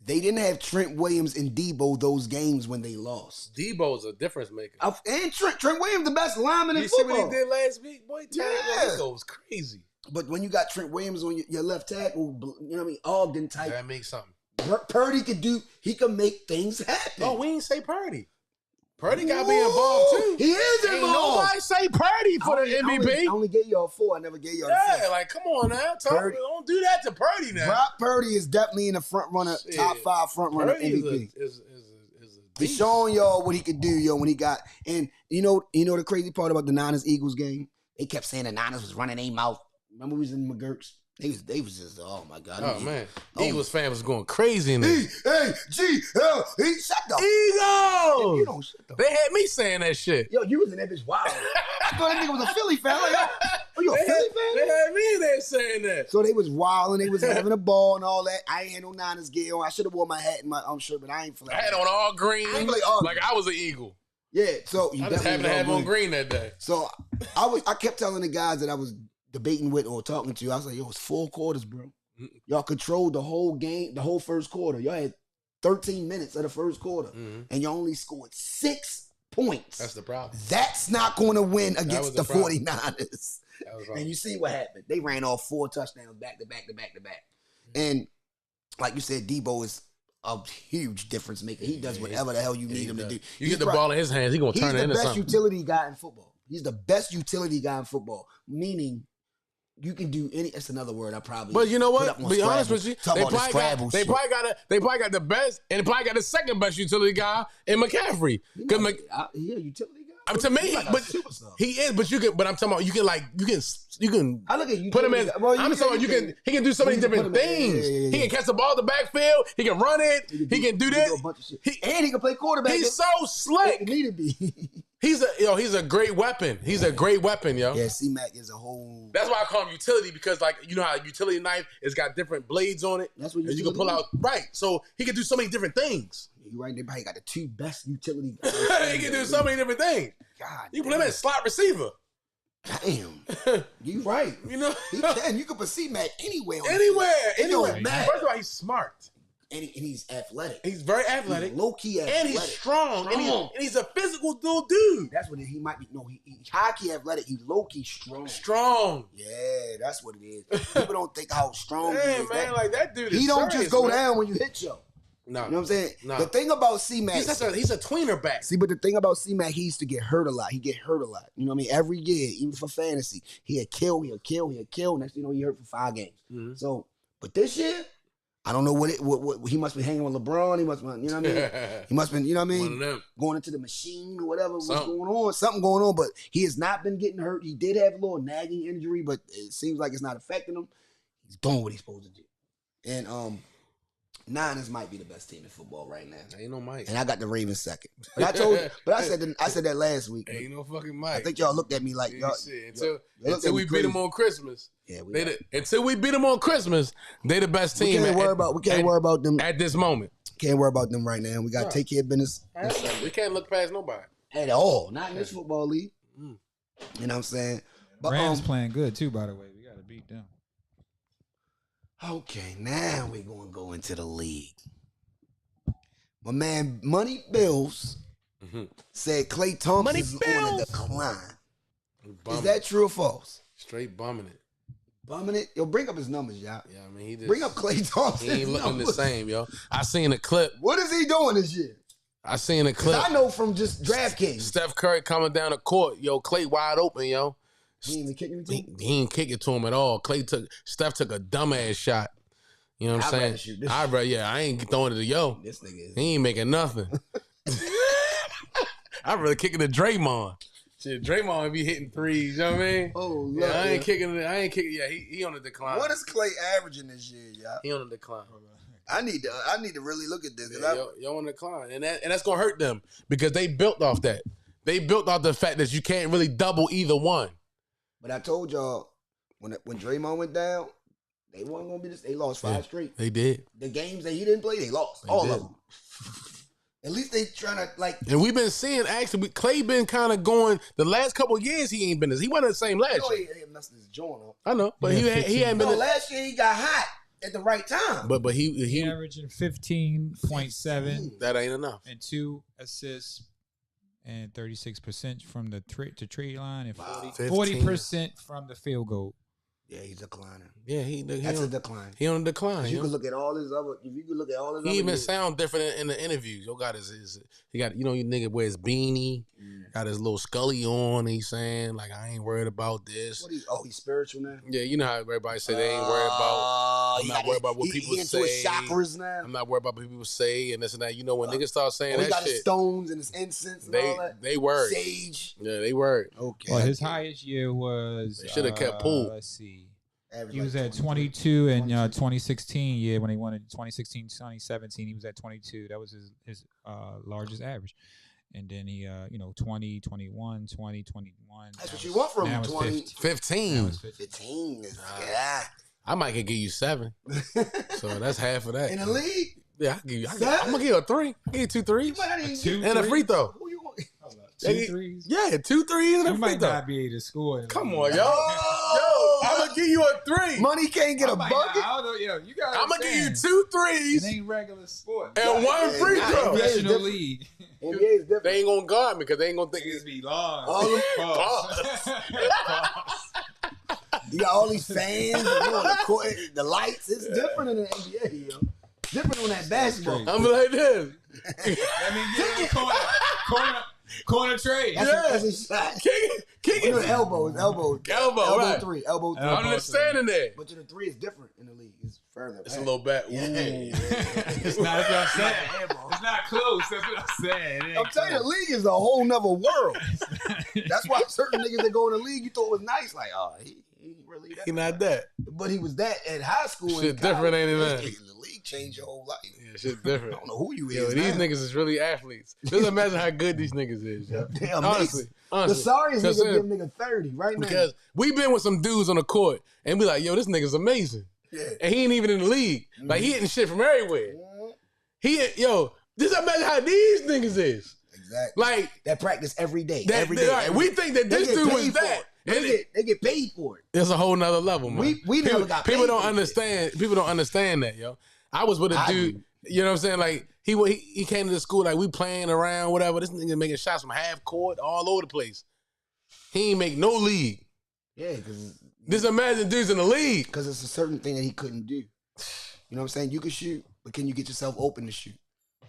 they didn't have Trent Williams and Debo those games when they lost. Debo's a difference maker. And Trent Williams, the best lineman in You see football. what he did last week? Boy, Yeah. he goes crazy. But when you got Trent Williams on your left tackle, you know what I mean, Ogden type, That makes something. Purdy he can make things happen. Oh, we ain't say Purdy. Purdy got to be involved too. He is Ain't involved. nobody say Purdy for the MVP. I only gave y'all 4. I never gave y'all the Yeah, 5th. like come on now. Purdy. Don't do that to Purdy now. Brock Purdy is definitely in the front runner, Shit. top 5 front runner Purdy MVP. is a He's beast. showing y'all what he could do, yo, when he got. And you know the crazy part about the Niners-Eagles game? They kept saying the Niners was running their mouth. Remember we was in McGurk's? They was just, oh my God. Oh man, Oh. Eagles fan was going crazy in there. E-A-G-L-E. Shut the Eagles! You don't shut the They had me saying that shit. Yo, you was in that bitch wild. I thought that nigga was a Philly fan. Like, oh, you a They Philly had fan? me in there saying that. So they was wild and they was having a ball and all that. I ain't had no Niners gear on. I should have worn my hat and my shirt, but I ain't feel like I had that. on all green, I ain't like all like I was an Eagle. Yeah, so you I just happened to have on green that day. So I kept telling the guys that I was debating with or talking to, I was like, yo, it's 4 quarters, bro. Y'all controlled the whole game, the whole first quarter. Y'all had 13 minutes of the first quarter, and you only scored 6 points. That's the problem. That's not going to win against the problem. 49ers. And you see what happened. They ran off 4 touchdowns back to back. And like you said, Debo is a huge difference maker. He does whatever the hell you need him to do. You get the ball in his hands, he's going to turn it into something. He's the best utility guy in football. He's the best utility guy in football, meaning you can do any. That's another word I probably. But you know what? Be Scrabble. honest with you, they probably got the best, and they probably got the second best utility guy in McCaffrey. He a utility guy. To me, like but he is. But you can. But I'm talking about you can I look at you. Put him in. I'm talking about he can do so many different things. He can catch the ball in the backfield. He can run it. He can do this. And he can play quarterback. He's so slick. He need to be. He's a great weapon. He's a great weapon, yo. Yeah, C-Mac is a whole. That's why I call him utility, because like you know how a utility knife it's got different blades on it. That's what you can pull out. Right. So he can do so many different things. You right, they probably got the 2 best utility guys. He can do so many different things. God, you put him as slot receiver. Damn, you right. You know he can. You can put C-Mac anywhere. Anywhere. Matter. First of all, he's smart. And he's athletic. He's very athletic. He's low-key athletic. And he's strong. And he's a physical little dude. That's what he might be. No, he's high-key athletic. He's low-key strong. Strong. Yeah, that's what it is. People don't think how strong he is. Man, like that dude is he don't serious, just go man. down when you hit yo. No. You know what I'm saying? No. The thing about C-Mac. He's a tweener back. See, but the thing about C-Mac, he used to get hurt a lot. He get hurt a lot. You know what I mean? Every year, even for fantasy, he'll kill. Next thing you know, he hurt for 5 games. Mm-hmm. So, but this year, I don't know what he must be hanging with LeBron. He must be, you know what I mean? He must be, you know what I mean? One of them. Going into the machine or whatever was going on. Something going on, but he has not been getting hurt. He did have a little nagging injury, but it seems like it's not affecting him. He's doing what he's supposed to do. And Niners might be the best team in football right now. Ain't no Mike. And I got the Ravens second. But I said that last week. Ain't no fucking Mike. I think y'all looked at me like y'all. Until we beat them on Christmas. Yeah, until we beat them on Christmas, they the best team. We can't worry about them at this moment. Can't worry about them right now. We gotta take care of business. We can't look past nobody at all. Not in this football league. You know what I'm saying? But Rams playing good too, by the way. We gotta beat them. Okay, now we're going to go into the league. My man, Money Bills, said Klay Thompson is on a decline. Is that true or false? Straight bumming it. Bumming it? Yo, bring up his numbers, y'all. Yeah, I mean, he just... Bring up Klay Thompson. He ain't looking the same, yo. I seen a clip. What is he doing this year? I seen a clip. I know from just DraftKings. Steph Curry coming down the court. Yo, Klay wide open, yo. He ain't even kicking it to him? He ain't kick it to him at all. Steph took a dumbass shot. You know what I'm saying? I ain't throwing it to yo. This nigga is. He ain't making nothing. I'd rather kick it to Draymond. Shit, Draymond be hitting threes, you know what I mean? Oh, Lord. Yeah, I ain't kicking it. Yeah, he on the decline. What is Klay averaging this year, y'all? He on the decline. I need to really look at this. Yeah, yo on the decline. And that's gonna hurt them because they built off that. They built off the fact that you can't really double either one. But I told y'all when Draymond went down, they weren't gonna be this. They lost 5 straight. They did. The games that he didn't play, they lost. All of them. At least they trying to like. And we've been seeing actually Klay been kind of going the last couple of years. He ain't been this. He wasn't the same last year. He messing his joint up. I know, but he hadn't been. Last year he got hot at the right time. But he averaging 15.7. That ain't enough. And 2 assists and 36% from the trade line and 40% from the field goal. Yeah, he's declining. Yeah, that's a decline. He on a decline. You can look at all his other. If you can look at all his. He even sound different in the interviews. Yo, got he got your nigga wears beanie, got his little Scully on. He's saying like I ain't worried about this. He's spiritual now. Yeah, you know how everybody say they ain't worried about. I'm not worried about what people say. His chakras now. I'm not worried about what people say and this and that. You know when niggas start saying that he got shit, his stones and his incense and all that. They worried. Sage. Yeah, they worried. Okay. Well, his highest year was. They should have kept Poole. Let's see. He was at 22 in 2016 year when he won in 2016, 2017. He was at 22. That was his largest average. And then he, 20, 21, 20, 21. That's what you want from him, 20. 15. 15. I might could give you 7. So that's half of that. In the league? Yeah, I'm going to give you a 3. I'll give you 2 threes. And a free throw. Who you want? 2 threes? Yeah, 2 threes and a free throw. You might not be able to score. Come on, yo. I'm gonna give you a 3. Money can't get a bucket. I'm I'm gonna give you 2 threes It ain't regular sport. and 1 free throw. Professional league. NBA is different. They ain't gonna guard me because they ain't gonna think Niggas be long. All them- Pause. You got all these fans, and you on the court, the lights. It's different in the NBA, yo. Different on that basketball. I'm like this. Let me get in the corner trade. That's a shot. Kick You know, it. elbow, Elbow, right. three, elbow three. I'm understanding that. But the 3 is different in the league. It's further. It's a little back. Ooh. It's not. That's what I'm saying. It's not close. That's what I'm saying. It ain't I'm telling you, the close. league is a whole nother world. That's why certain niggas that go in the league, you thought was nice. Like, oh, he ain't really that. He not that. But he was that at high school. Shit and college. different, ain't it, man? The league changed your whole life. Yeah, shit I different. don't know who you Yo, is. these now. niggas is really athletes. Just imagine how good these niggas is. Yo. Damn, Honestly. The sorriest Because, nigga give nigga 30 right now. Because we been with some dudes on the court and be like, yo, this nigga's amazing. Yeah. And he ain't even in the league. Like, he hitting shit from everywhere. Just imagine how these niggas is. Exactly. Like, That practice every day. that, every day. right, every we day. think that They this get dude paid was for that. it. They get paid for it. It's a whole nother level, man. We never got paid people don't for this understand. People don't understand that, yo. I was with a I dude. do. You know what I'm saying? Like he came to the school like we playing around, whatever. This nigga making shots from half court, all over the place. He ain't make no league. Yeah, because Just imagine dudes in the league. it's a certain thing that he couldn't do. You know what I'm saying? You can shoot, but can you get yourself open to shoot?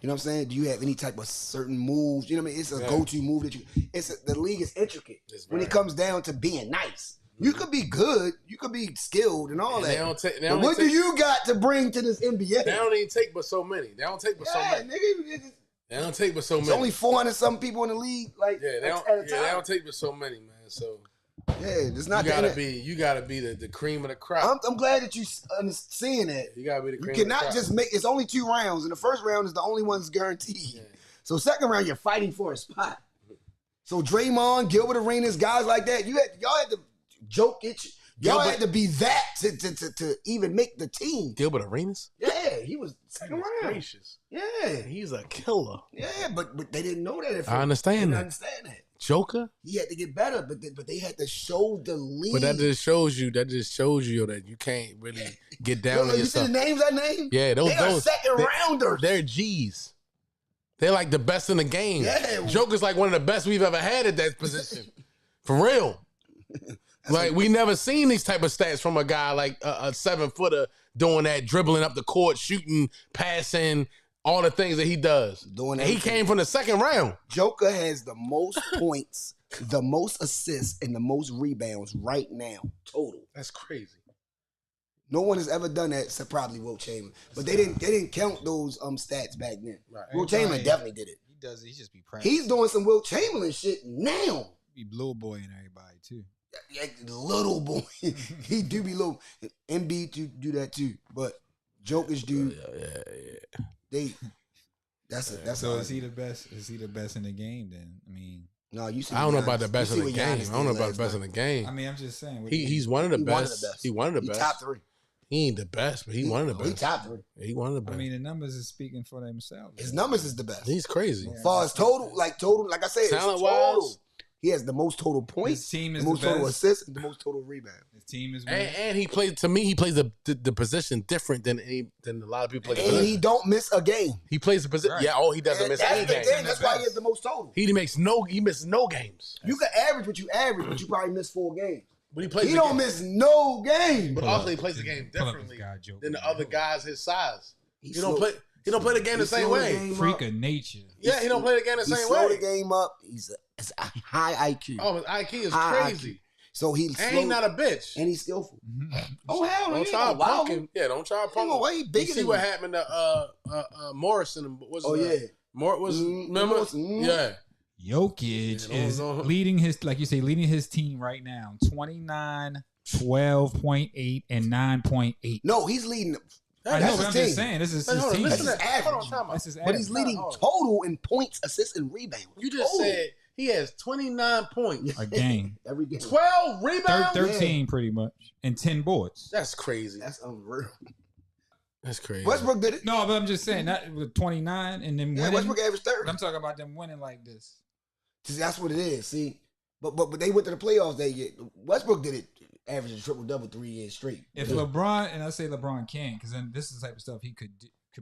You know what I'm saying? Do you have any type of certain moves? You know what I mean? It's a go-to move that you. The league is intricate when it comes down to being nice. You could be good, you could be skilled, and all And that. they don't take. They But only what take, do you got to bring to this NBA? They don't even take but so many. They don't take but so Yeah, many. nigga, They don't take but so it's many. only 400 something people in the league. Like yeah, they don't. at a Yeah, they time. don't take but so many, man. So Yeah, it's not you gotta that. be. You gotta be the cream of the crop. I'm glad that you seeing that. You gotta be the You cream. cannot of the crop. just make. It's only 2 rounds, and the first round is the only one's guaranteed. Yeah. So second round, you're fighting for a spot. So Draymond, Gilbert Arenas, guys like that, y'all had to Jokic. Y'all had to be that to even make the team. Gilbert Arenas. Yeah, he was second round. Gracious. Yeah, He's a killer. yeah, but they didn't know that. At first. I understand They didn't that. understand that. Joker. He had to get better, but they had to show the league. But that just shows you that you can't really get down on You see yourself. the names I named? Yeah, They are those second rounders. they're G's. They're like the best in the game. Yeah. Joker's like one of the best we've ever had at that position. For real. Like we never seen these type of stats from a guy like a 7-footer doing that, dribbling up the court, shooting, passing, all the things that he does. Doing And he everything. came from the second round. Joker has the most points, the most assists, and the most rebounds right now, total. That's crazy. No one has ever done that except probably Wilt Chamberlain. But they didn't count those stats back then. Right. Wilt Chamberlain definitely did it. He does it. He just be practicing. He's doing some Wilt Chamberlain shit now. He blue boy and everybody too. Yeah, little boy. He do be little. MB do that too. But Jokers do. They. That's So a, is he the best? Is he the best in the game? Then I mean, No, you see. I don't know Giannis- about the best you in see the what game. Giannis I don't know did about the last best in night. the game. I mean, I'm just saying. He's one of the He best. one of the best. He one of the best. Top 3. He ain't the best, but he one of the He best. top 3. He one of the best. I mean, the numbers is speaking for themselves. His numbers is the best. He's crazy. As far as total, like I said, it's Talent-wise, total. He has the most total points, His team is the most the total best. assists, and the most total rebounds. His team is winning. And he plays, to me, he plays the position different than a lot of people play. the And position. he don't miss a game. He plays the position. Right. Yeah, he doesn't And miss that's any the game. thing. That's why he has the most total. He misses no games. You can average what you average, but you probably miss 4 games. But he plays. He the don't game. miss no game. But also he plays the game Pull up differently this guy, Joker. than the other guys his size. He He don't slow- play. He don't play the game the same slow the way. game Freak up. of nature. Yeah, he don't play the game the He same slow way. the game up. It's a high IQ. Oh, his IQ is High crazy. IQ. So he And slow, he's not a bitch. and he's skillful. Mhm. Oh hell, no! Don't try to punk him. Yeah, don't try to punk him. Way You bigger see than what you. happened to Morrison? And what's Oh his name? yeah. Was remember? Morrison, mhm. Yeah. Jokic Yeah, is don't- leading his, like you say, leading his team right now. 29, 12.8, and 9.8. No, he's leading. I That's know, his but I'm team. just saying this is Hey, his hold on, team. listen That's to his that. Hold on, average. time out. That's his But he's average. leading hold on. total in points, assists, and rebounds. You just Total. said he has 29 points, a game. Every game. 12 rebounds. 13 pretty much, and 10 boards. That's crazy. That's unreal. That's crazy. Westbrook did it. No, but I'm just saying that with 29 and then Yeah, winning. Westbrook averaged 30. But I'm talking about them winning like this. See, that's what it is. See, but they went to the playoffs that year. Westbrook did it averaging triple-double 3 years straight. If LeBron, and I say LeBron can, because then this is the type of stuff he could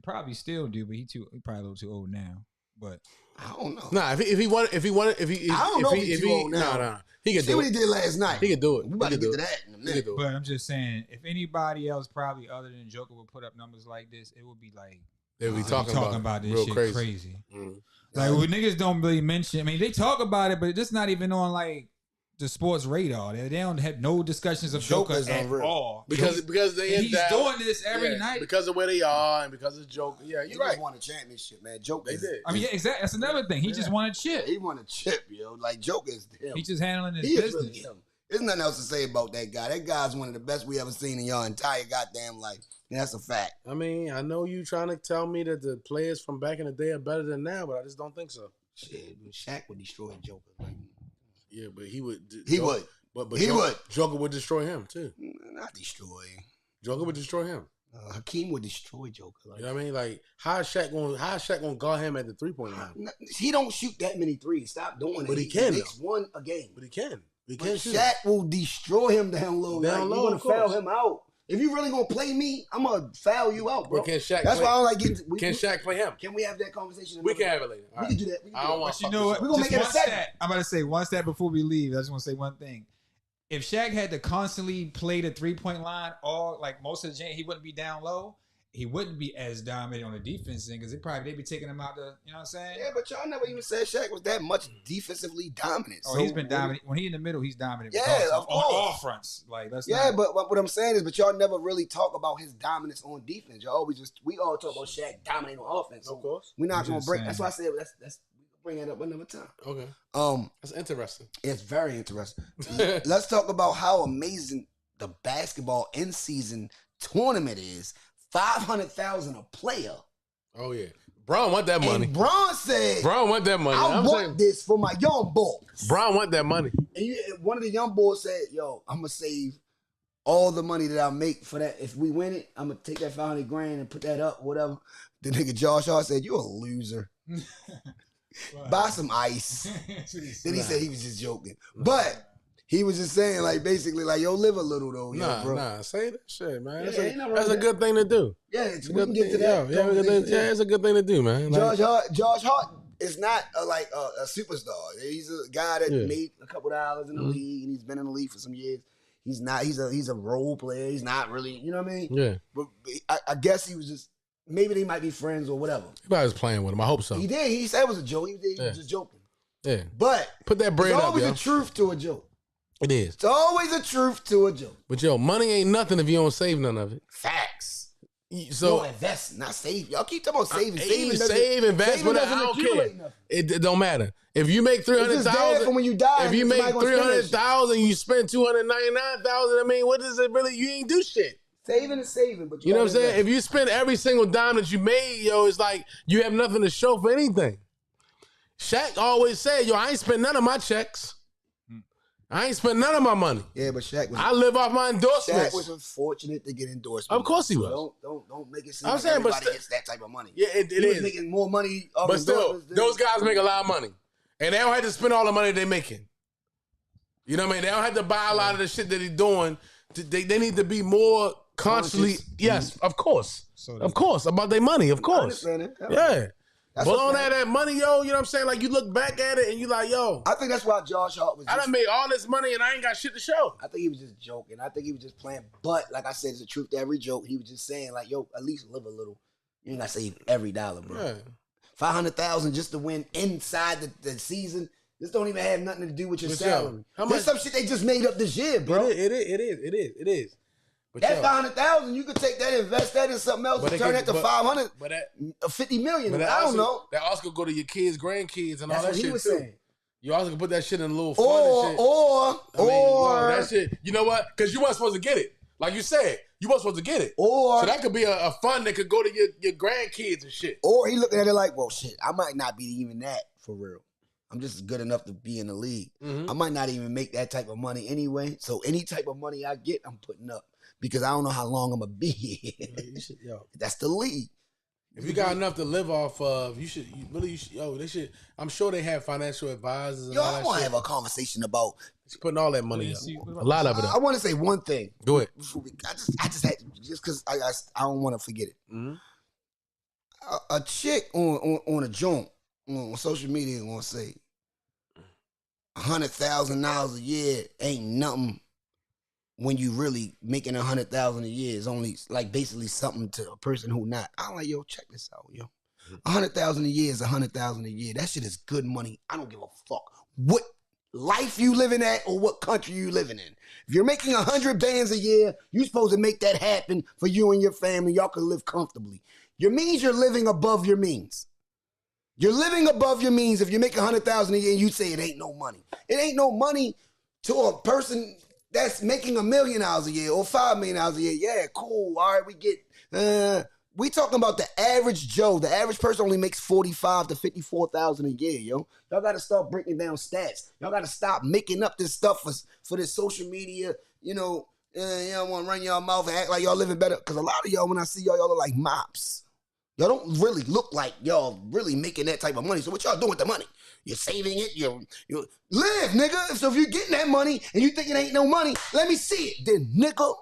probably still do, but he probably a little too old now. But I don't know. Nah, if he wanted, I don't know if he's too old now. No, he could See do what it. he did last night. He could do it. We about to He could get to do it. that in a He minute. could do it. But I'm just saying, if anybody else probably other than Joker would put up numbers like this, it would be like They be they'll talking about this real shit crazy. Mm. Like when niggas don't really mention. I mean, they talk about it, but it's just not even on like the sports radar. They don't have no discussions of Joker Joker's at unreal. all. Because they And in he's doubt. doing this every night. because of where they are and because of Joker. Yeah, He you're just right. won a championship, man. Joker. They did. I mean, yeah, exactly. That's another thing. He just won a chip. He won a chip, yo. Like Joker is him. He's just handling his He is business. really him. There's nothing else to say about that guy. That guy's one of the best we ever seen in your entire goddamn life. And that's a fact. I mean, I know you trying to tell me that the players from back in the day are better than now, but I just don't think so. Shit, Shaq would destroy Joker. Like, Yeah, but he would. he would. But He Joker, would. Joker would destroy him too. Not destroy. Joker would destroy him. Hakeem would destroy Joker. Like, You know what I mean? Like how is Shaq gonna guard him at the 3-point line? he don't shoot that many threes. Stop doing it. But he can, makes one a game. But he can. He But can shoot. Shaq will destroy him down low. Down Like, low, you're gonna of course. foul him out. If you really gonna play me, I'm gonna foul you out, bro. But can Shaq That's play? why I don't like getting. Can Shaq play him? Can we have that conversation? We can have it later. We can do that. We can I do don't that. want. But you know what? We're gonna Just make it a one segment. stat. I'm about to say one stat before we leave. I just want to say one thing. If Shaq had to constantly play the 3-point line all like most of the game, he wouldn't be down low. He wouldn't be as dominant on the defense thing because they'd be taking him out the. You know what I'm saying? Yeah, but y'all never even said Shaq was that much defensively dominant. Oh, he's been dominant. When he's in the middle, he's dominant. Yeah, regardless. of on course. all fronts. Like that's Yeah, not, but what I'm saying is, but y'all never really talk about his dominance on defense. Y'all always we all talk about Shaq dominating on offense. Of course. We're not I'm gonna just break. saying. That's why I said that's bring that up another time. Okay. That's interesting. It's very interesting. Let's talk about how amazing the basketball in season tournament is. 500,000 a player. Oh yeah. Braun want that money. And Bron said, Braun want that money. I I'm want saying, this for my young boys. Braun want that money. And one of the young boys said, yo, I'm going to save all the money that I make for that. If we win it, I'm going to take that 500 grand and put that up, whatever. The nigga Josh Hart said, you a loser. Buy some ice. Then he said he was just joking. But he was just saying, like, basically, like, yo, live a little, though, yo, bro. Nah, say that shit, man. Yeah, That's, ain't nothing wrong that's a with good thing to do. Yeah, It's a we good can get to thing. that. Yeah, it's a good thing to do, man. Like, Josh Hart is not a superstar. He's a guy that Yeah. made a couple dollars in the league, and he's been in the league for some years. He's not. He's a role player. He's not really. You know what I mean? yeah. But I guess he was just. Maybe they might be friends or whatever. He probably was playing with him. I hope so. He did. He said it was a joke. He Yeah. was just joking. Yeah. But Put that bread there's up, always yo. a truth to a joke. It is. It's always a truth to a joke. But yo, money ain't nothing if you don't save none of it. Facts. So No, invest, not save. Y'all keep talking about saving. save, invest, saving whatever. I doesn't don't accumulate care. nothing. It don't matter. If you make It's just there for 300,000, when you die. if you make somebody gonna spend that shit. 300,000, you spend 299,000. I mean, what is it really? You ain't do shit. Saving is saving, but You know what I'm gotta saying? If you spend every single dime that you made, yo, it's like you have nothing to show for anything. Shaq always said, yo, I ain't spent none of my checks. I ain't spent none of my money. Yeah, but Shaq was. I live off my endorsements. Shaq was unfortunate to get endorsement. Of course he was. So don't make it seem I'm like saying, but everybody gets that type of money. Yeah, it He was is. making more money. Off But still, endorsements than- those guys make a lot of money. And they don't have to spend all the money they're making. You know what I mean? They don't have to buy a lot of the shit that he's doing. They need to be more constantly, Conscious. yes, of course. So Of course, about their money, of I course. understand it. Yeah. That's But what on I'm saying. that money, yo, you know what I'm saying? Like, you look back at it and you like, yo, I think that's why Josh Hart was. I done made all this money and I ain't got shit to show. I think he was just joking. I think he was just playing. But like I said, it's the truth to every joke. He was just saying like, yo, at least live a little. You ain't gotta save every dollar, bro. Yeah. 500,000 just to win inside the season. This don't even have nothing to do with your But, yo, salary. how There's much- some shit they just made up this year, bro. It is. But That yo, 500,000, you could take that, invest that in something else, But and it turn could- that to but- 500, but that, 50 million. but that I don't also, know. That also could go to your kids, grandkids, and That's all that what he shit was too. saying. You also can put that shit in a little fund and shit. Or I mean, yo, that shit. You know what? Because you weren't supposed to get it. Like you said, you weren't supposed to get it. So that could be a fund that could go to your grandkids and shit. Or he looking at it like, well, shit, I might not be even that for real. I'm just good enough to be in the league. Mhm. I might not even make that type of money anyway. So any type of money I get, I'm putting up because I don't know how long I'm gonna be here. Yo, That's the league. if you got enough to live off of, you should. Yo, they should. I'm sure they have financial advisors and Yo, all I that want to shit. have a conversation about He's putting all that money up. A lot of it up. I want to say one thing. Go ahead. I just had to, just because I don't want to forget it. Mm-hmm. A chick on a joint on social media gonna say $100,000 a year ain't nothing when you really making $100,000 a year is only like basically something to a person who not. I'm like, yo, check this out, yo. $100,000 a year is $100,000 a year. That shit is good money. I don't give a fuck what life you living at or what country you living in. If you're making 100 bands a year, you're supposed to make that happen for you and your family. Y'all can live comfortably. Your means you're living above your means. You're living above your means if you make 100,000 a year and you say it ain't no money. It ain't no money to a person that's making $1 million a year or $5 million a year. Yeah, cool. All right, we get. We talking about the average Joe. The average person only makes $45,000 to $54,000 a year, yo. Y'all got to start breaking down stats. Y'all got to stop making up this stuff for this social media. You know, you don't want to run your mouth and act like y'all living better. Because a lot of y'all, when I see y'all look like mops. Y'all don't really look like y'all really making that type of money. So what y'all doing with the money? You're saving it. You live, nigga. So if you're getting that money and you think it ain't no money, let me see it. Then, nigga.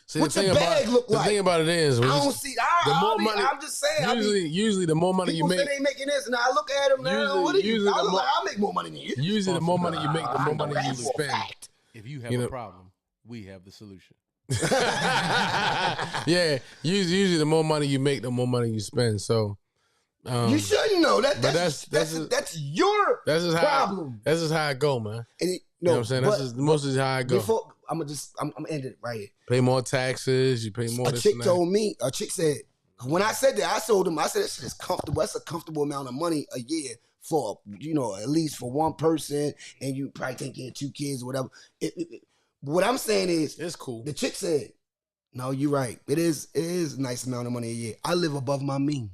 See, what's your bag look like? The thing about it is, I don't see. I'm just saying. Usually, the more money you make, people say they making this, and I look at them now. What are you? I make more money than you. Usually, the more money you make, the more money you spend. If you have a problem, we have the solution. Yeah, usually the more money you make, the more money you spend. So you shouldn't know that. That's your problem. That's just how I go, man. And you know what I'm saying? That's just mostly how I go. I'm end it right here. Pay more taxes. You pay more. A chick told me. A chick said when I said that, I told him. I said this is comfortable. That's a comfortable amount of money a year for at least for one person, and you probably take care of 2 kids or whatever. What I'm saying is, it's cool. The chick said, "No, you're right. It is a nice amount of money a year. I live above my means."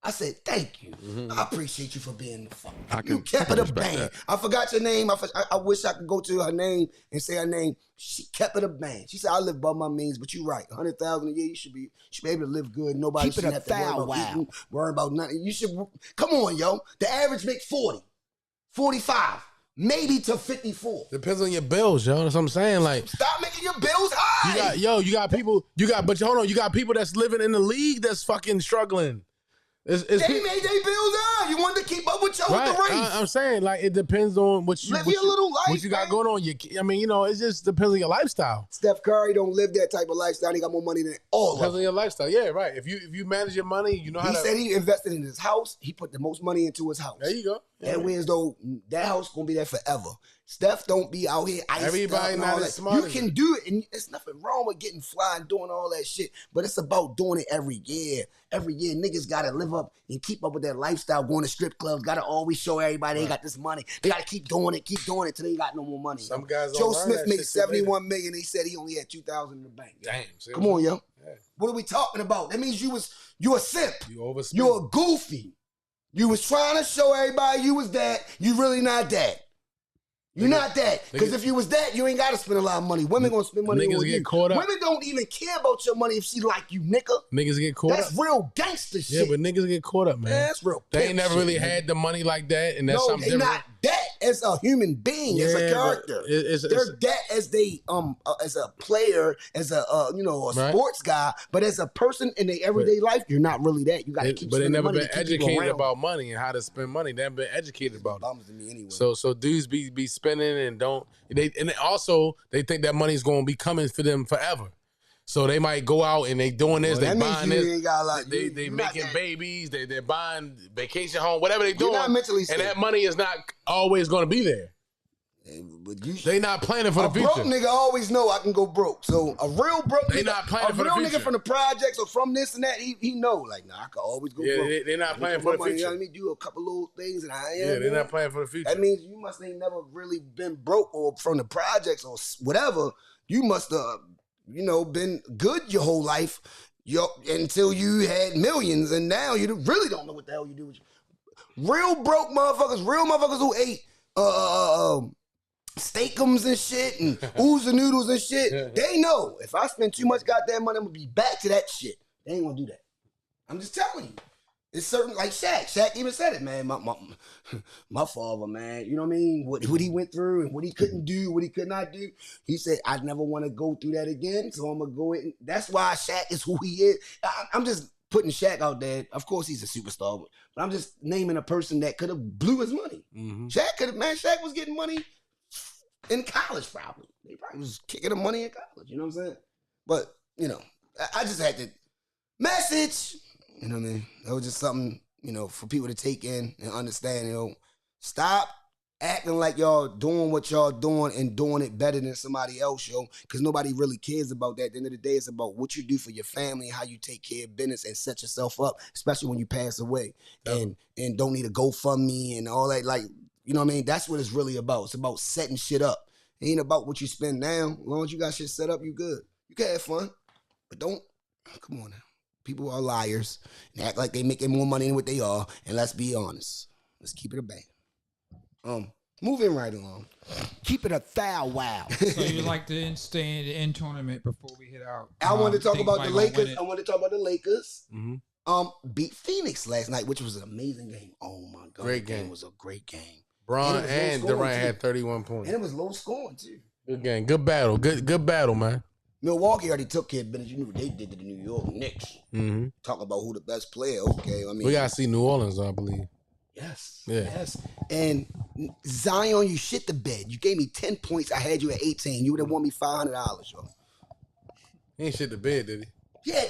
I said, "Thank you. Mm-hmm. I appreciate you for being the fuck. You kept it a band. I forgot your name. I wish I could go to her name and say her name. She kept it a band. She said, I live above my means, but you're right. 100,000 a year, you should be able to live good. Nobody should have to worry about nothing. You should, come on, yo. The average make 40, 45. Maybe to 54. Depends on your bills, yo. That's what I'm saying. Like, stop making your bills high. You got people that's living in the league that's fucking struggling. They made their bills high. You want to keep up with the race. I'm saying, like, it depends on what you live your little life. What you got going on. It just depends on your lifestyle. Steph Curry don't live that type of lifestyle. He got more money than all of them. Depends on your lifestyle. Yeah, right. If you manage your money, you know how to. He said he invested in his house. He put the most money into his house. There you go. That way as though that house gonna be there forever. Steph don't be out here iced Everybody up and not all as that. smart You as can do it, and it's nothing wrong with getting fly and doing all that shit. But it's about doing it every year. Every year, niggas gotta live up and keep up with that lifestyle. Going to strip clubs, gotta always show everybody they got this money. They gotta keep doing it till they ain't got no more money. Some guys. Joe Smith made $71 million. He said he only had $2,000 in the bank. Damn. Come on, yo. Yeah. What are we talking about? That means you a simp. You overspent. You a goofy. You was trying to show everybody you was that. You really not that. You're not that. Because if you was that, you ain't got to spend a lot of money. Women going to spend money on you. Caught up. Women don't even care about your money if she like you, nigga. Niggas get caught up. That's real gangster shit. Yeah, but niggas get caught up, man. That's real They ain't never really shit, had the money like that, and that's something different. Not that as a human being, as a character. They're that as as a player, as a sports guy, but as a person in their everyday life, you're not really that. You got to keep. But they never been educated about money and how to spend money. They haven't been educated about it. To me anyway. So dudes be spending and don't. And also they think that money's gonna be coming for them forever. So they might go out and they doing this, they buying this, they making babies, they're buying vacation home, whatever they doing. Not mentally and that money is not always gonna be there. They not planning for the future. A broke nigga always know I can go broke. So a real broke nigga, not planning for the future. A real nigga from the projects or from this and that, he know like, nah, I can always go broke. They're not planning for the future. You know what I mean? Do a couple little things and they're not planning for the future. That means you must ain't never really been broke or from the projects or whatever. You must have, been good your whole life until you had millions, and now you really don't know what the hell you do with you. Real broke motherfuckers who ate steakums and shit and ooza noodles and shit, they know if I spend too much goddamn money, I'm gonna be back to that shit. They ain't gonna do that. I'm just telling you. It's certain, like Shaq. Shaq even said it, man. My father, man. You know what I mean? What he went through and what he couldn't do, what he could not do. He said, I never want to go through that again, so I'm gonna go in. That's why Shaq is who he is. I'm just putting Shaq out there. Of course, he's a superstar, but I'm just naming a person that could have blew his money. Mm-hmm. Shaq was getting money in college, probably. He probably was kicking him money in college. You know what I'm saying? But you know, I just had to message. You know what I mean? That was just something, you know, for people to take in and understand, you know. Stop acting like y'all doing what y'all doing and doing it better than somebody else, yo. Because nobody really cares about that. At the end of the day, it's about what you do for your family and how you take care of business and set yourself up, especially when you pass away. And don't need a GoFundMe and all that. Like, you know what I mean? That's what it's really about. It's about setting shit up. It ain't about what you spend now. As long as you got shit set up, you good. You can have fun. But don't, come on now. People are liars and act like they making more money than what they are. And let's be honest. Let's keep it a bang. Moving right along. Keep it a thou wow. So you like to stay in the end tournament before we hit out? I want to talk about the Lakers. I want to talk about the Lakers. Mm-hmm. Beat Phoenix last night, which was an amazing game. Oh my God. Great game. It was a great game. Bron and Durant had 31 points. And it was low scoring too. Good game. Good battle. Good battle, man. Milwaukee already took care of business. You knew what they did to the New York Knicks. Mm-hmm. Talk about who the best player. Okay, I mean, we gotta see New Orleans, I believe. Yes. Yeah. Yes. And Zion, you shit the bed. You gave me 10 points. I had you at 18. You would have won me $500, yo. He ain't shit the bed, did he? Yeah.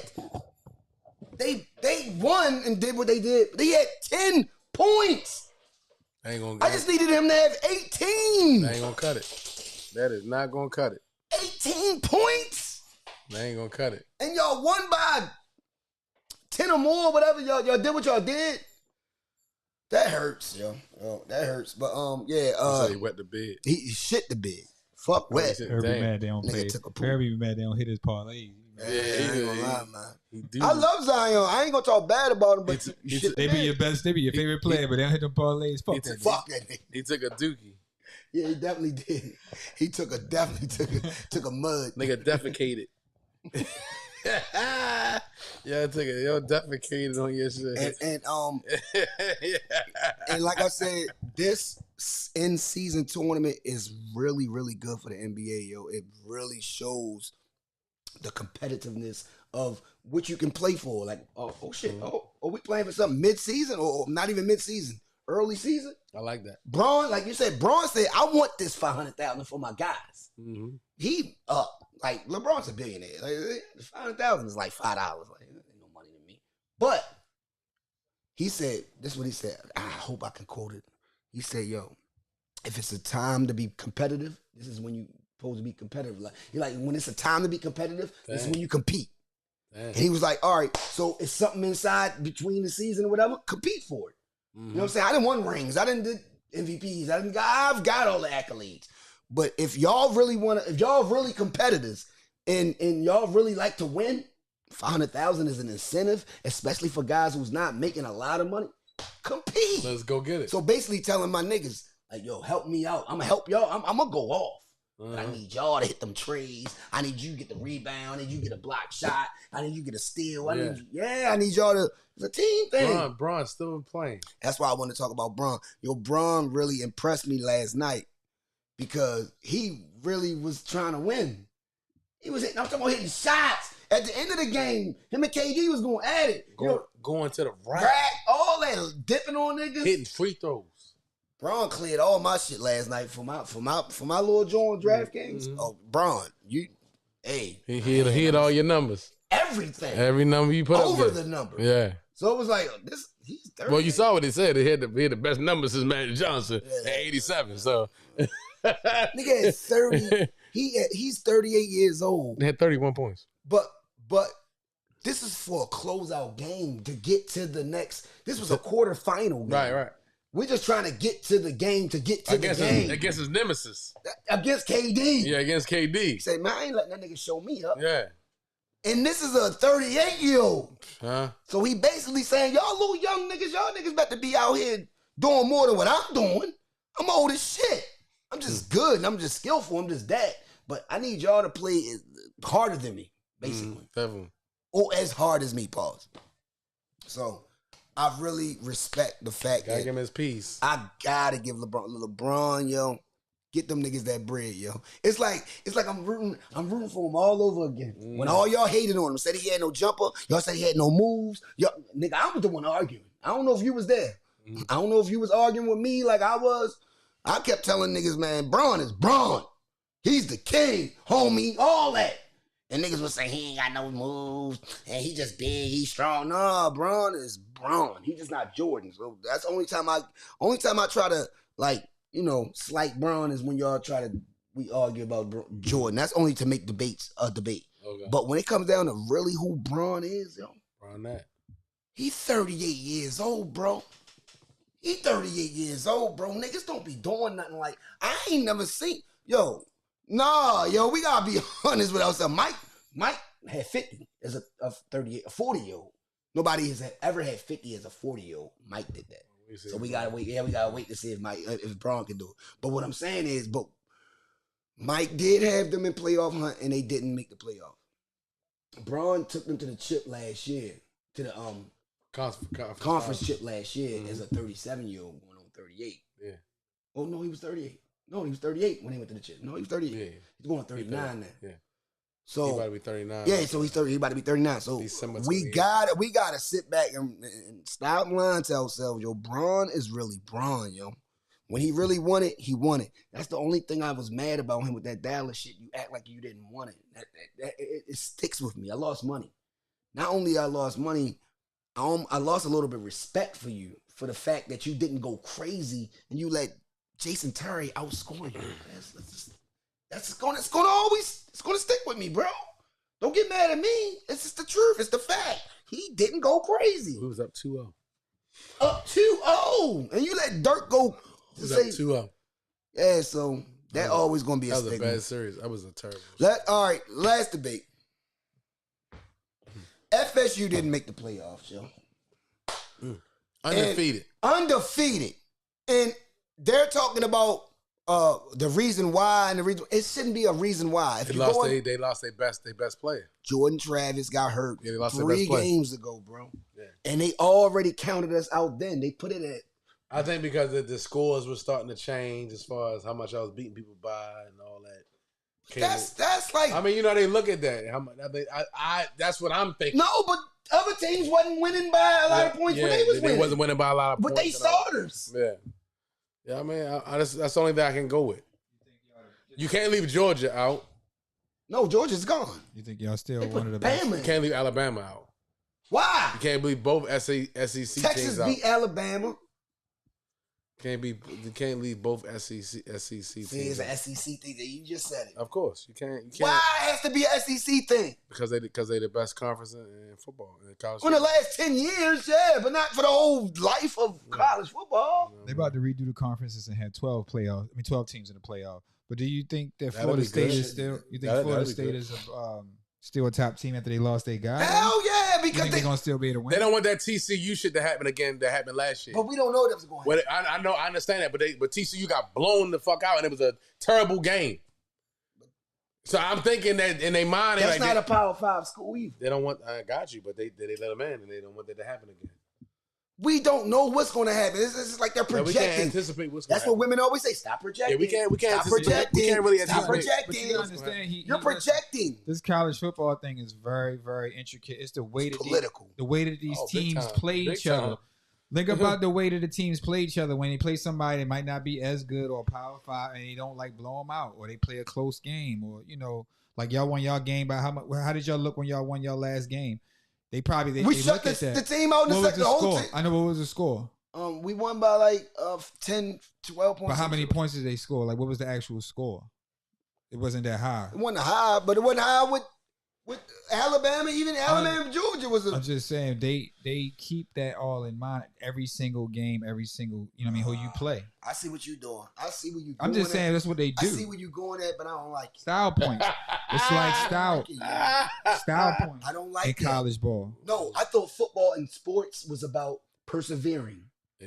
They won and did what they did. They had 10 points. I just needed him to have 18. That ain't gonna cut it. That is not gonna cut it. 18 points. That ain't gonna cut it. And y'all won by 10 or more, whatever. Y'all did what y'all did. That hurts, yo. Oh, that hurts. But yeah. He wet the bed. He shit the bed. Fuck wet. Every mad they don't play. Every mad they don't hit his parlay. Yeah, I ain't gonna lie, man. I love Zion. I ain't gonna talk bad about him, but they be your best. They be your favorite player, but they don't hit them parlays. Fuck that nigga. He took a dookie. Yeah, he definitely did. He definitely took a mud. Nigga defecated. Yo, defecated on your shit. And like I said, this in-season tournament is really, really good for the NBA, yo. It really shows the competitiveness of what you can play for. Like, oh shit, are we playing for something mid-season or not even mid-season? Early season? I like that. Braun, like you said, Braun said, I want this $500,000 for my guys. Mm-hmm. He like LeBron's a billionaire. Like, $500,000 is like $5. Like, ain't no money to me. But he said, this is what he said. I hope I can quote it. He said, yo, if it's a time to be competitive, this is when you supposed to be competitive. Like, you're like, when it's a time to be competitive, this is when you compete. And he was like, all right, so it's something inside between the season or whatever, compete for it. Mm-hmm. You know what I'm saying? I didn't win rings. I didn't do MVPs. I've got all the accolades. But if y'all really if y'all really competitors and y'all really like to win, $500,000 is an incentive, especially for guys who's not making a lot of money. Compete. Let's go get it. So basically telling my niggas, like, yo, help me out. I'm gonna help y'all. I'm gonna go off. But I need y'all to hit them trees. I need you to get the rebound. I need you to get a block shot. I need you to get a steal. I need y'all to. It's a team thing. Braun still playing. That's why I want to talk about Braun. Yo, Braun really impressed me last night because he really was trying to win. He was hitting. I'm talking about hitting shots. At the end of the game, him and KD was going at it. Going to the rack. All that dipping on niggas. Hitting free throws. Braun cleared all my shit last night for my little joint DraftKings. Mm-hmm. Oh, Braun, he hit all your numbers. Everything. Every number you put over the number. Yeah. So it was like he's 30. Well, you saw what he said. He had the best numbers since Magic Johnson at 87. So nigga had 30. He's 38 years old. He had 31 points. But this is for a closeout game to get to the next. This was a quarterfinal game. Right. We're just trying to get to the game the game. Against his nemesis. Against KD. Yeah, against KD. He said, man, I ain't letting that nigga show me up. Yeah. And this is a 38-year-old. Huh? So he basically saying, y'all little young niggas, y'all niggas about to be out here doing more than what I'm doing. I'm old as shit. I'm just good and I'm just skillful. I'm just that. But I need y'all to play harder than me, basically. Definitely. Or as hard as me, pause. So, I really respect the fact Gotta that give him his peace. I gotta give LeBron, yo. Get them niggas that bread, yo. It's like I'm rooting for him all over again. When all y'all hated on him, said he had no jumper, y'all said he had no moves. Y'all, nigga, I was the one arguing. I don't know if you was there. I don't know if you was arguing with me like I was. I kept telling niggas, man, Braun is Braun. He's the king, homie, all that. And niggas was saying he ain't got no moves and he just big, he's strong. Nah, Braun is Braun. He just not Jordan. So that's the only time I try to like, you know, slight Braun is when y'all we argue about Jordan. That's only to make debates a debate. Okay. But when it comes down to really who Braun is, yo, Braun that. He's 38 years old, bro. He 38 years old, bro. Niggas don't be doing nothing like, I ain't never seen, we gotta be honest with ourselves. Mike had 50 as a 40-year-old. Nobody has ever had 50 as a 40-year-old. Mike did that. So we gotta wait. Yeah, we gotta wait to see if Braun can do it. But what I'm saying is, Mike did have them in playoff hunt and they didn't make the playoff. Braun took them to the chip last year, to the conference chip last year as a 37-year-old going on 38. Yeah. Oh no, he was 38. No, he was 38 when he went to the chip. No, he was 38. Yeah. He's going 39 now. Yeah. So he about to be 39. Yeah, so he's 30. He about to be 39. So we gotta sit back and stop lying to ourselves. Yo, Braun is really Braun, yo. When he really won it, he won it. That's the only thing I was mad about him with that Dallas shit. You act like you didn't want it. It sticks with me. I lost money. Not only I lost money, I lost a little bit of respect for you for the fact that you didn't go crazy and you let Jason Terry outscore you. It's gonna stick with me, bro. Don't get mad at me. It's just the truth. It's the fact. He didn't go crazy. He was up 2-0. Up 2-0. And you let Dirk go. He was up 2-0. Yeah, so that always gonna be a stigma. That was a bad series. That was a terrible. All right, last debate. FSU didn't make the playoffs, yo. Undefeated. And they're talking about the reason why and the reason it shouldn't be a reason why. They lost their best player. Jordan Travis got hurt 3 games ago, bro. Yeah. And they already counted us out then. They put it at. I think because the scores were starting to change as far as how much I was beating people by and all that. That's like. I mean, they look at that. How much? I that's what I'm thinking. No, but other teams wasn't winning by a lot of points when they was winning. They wasn't winning by a lot of points. But they starters. Yeah, I mean, that's the only thing I can go with. You can't leave Georgia out. No, Georgia's gone. You think y'all still one of the best? You can't leave Alabama out. Why? You can't leave both SEC Texas teams out. beat Alabama. You can't leave both SEC teams. See, it's an SEC thing. You just said it. Of course, you can't. Why it has to be an SEC thing? Because they the best conference in football in college. In the last 10 years, yeah, but not for the whole life of college football. They about to redo the conferences and have 12 teams in the playoff. But do you think that Florida State is still? You think Florida State is still a top team after they lost their guy? Hell yeah, because they're gonna still be able to win. They don't want that TCU shit to happen again. That happened last year. But we don't know that was going. Well, I know, I understand that, but TCU got blown the fuck out, and it was a terrible game. So I'm thinking that in their mind, that's not a Power 5 school either. They don't want. I got you, but they let them in, and they don't want that to happen again. We don't know what's going to happen. It's like they're projecting. We can't anticipate what's going to happen. That's what women always say. Stop projecting. Yeah, we can't Stop projecting. We can't really Stop anticipate. projecting. But you understand, you're projecting. This college football thing is very, very intricate. It's the way that these teams play each other. Think about the way that the teams play each other. When they play somebody that might not be as good or Power 5, and they don't like blow them out, or they play a close game, or like y'all won y'all game by how much? How did y'all look when y'all won y'all last game? They shut the team out in the second. What was the score? I know what was the score. We won by like 10, 12 points. But how many points did they score? Like, what was the actual score? It wasn't that high. It wasn't high, but it wasn't high with Alabama. Even Alabama and Georgia was. I'm just saying they keep that all in mind every single game, every single who you play. I see what you're doing. I see what you. I'm just saying that's what they do. I see where you're going at, but I don't like it. Style points. It's like style points. I don't like in college ball. No, I thought football and sports was about persevering,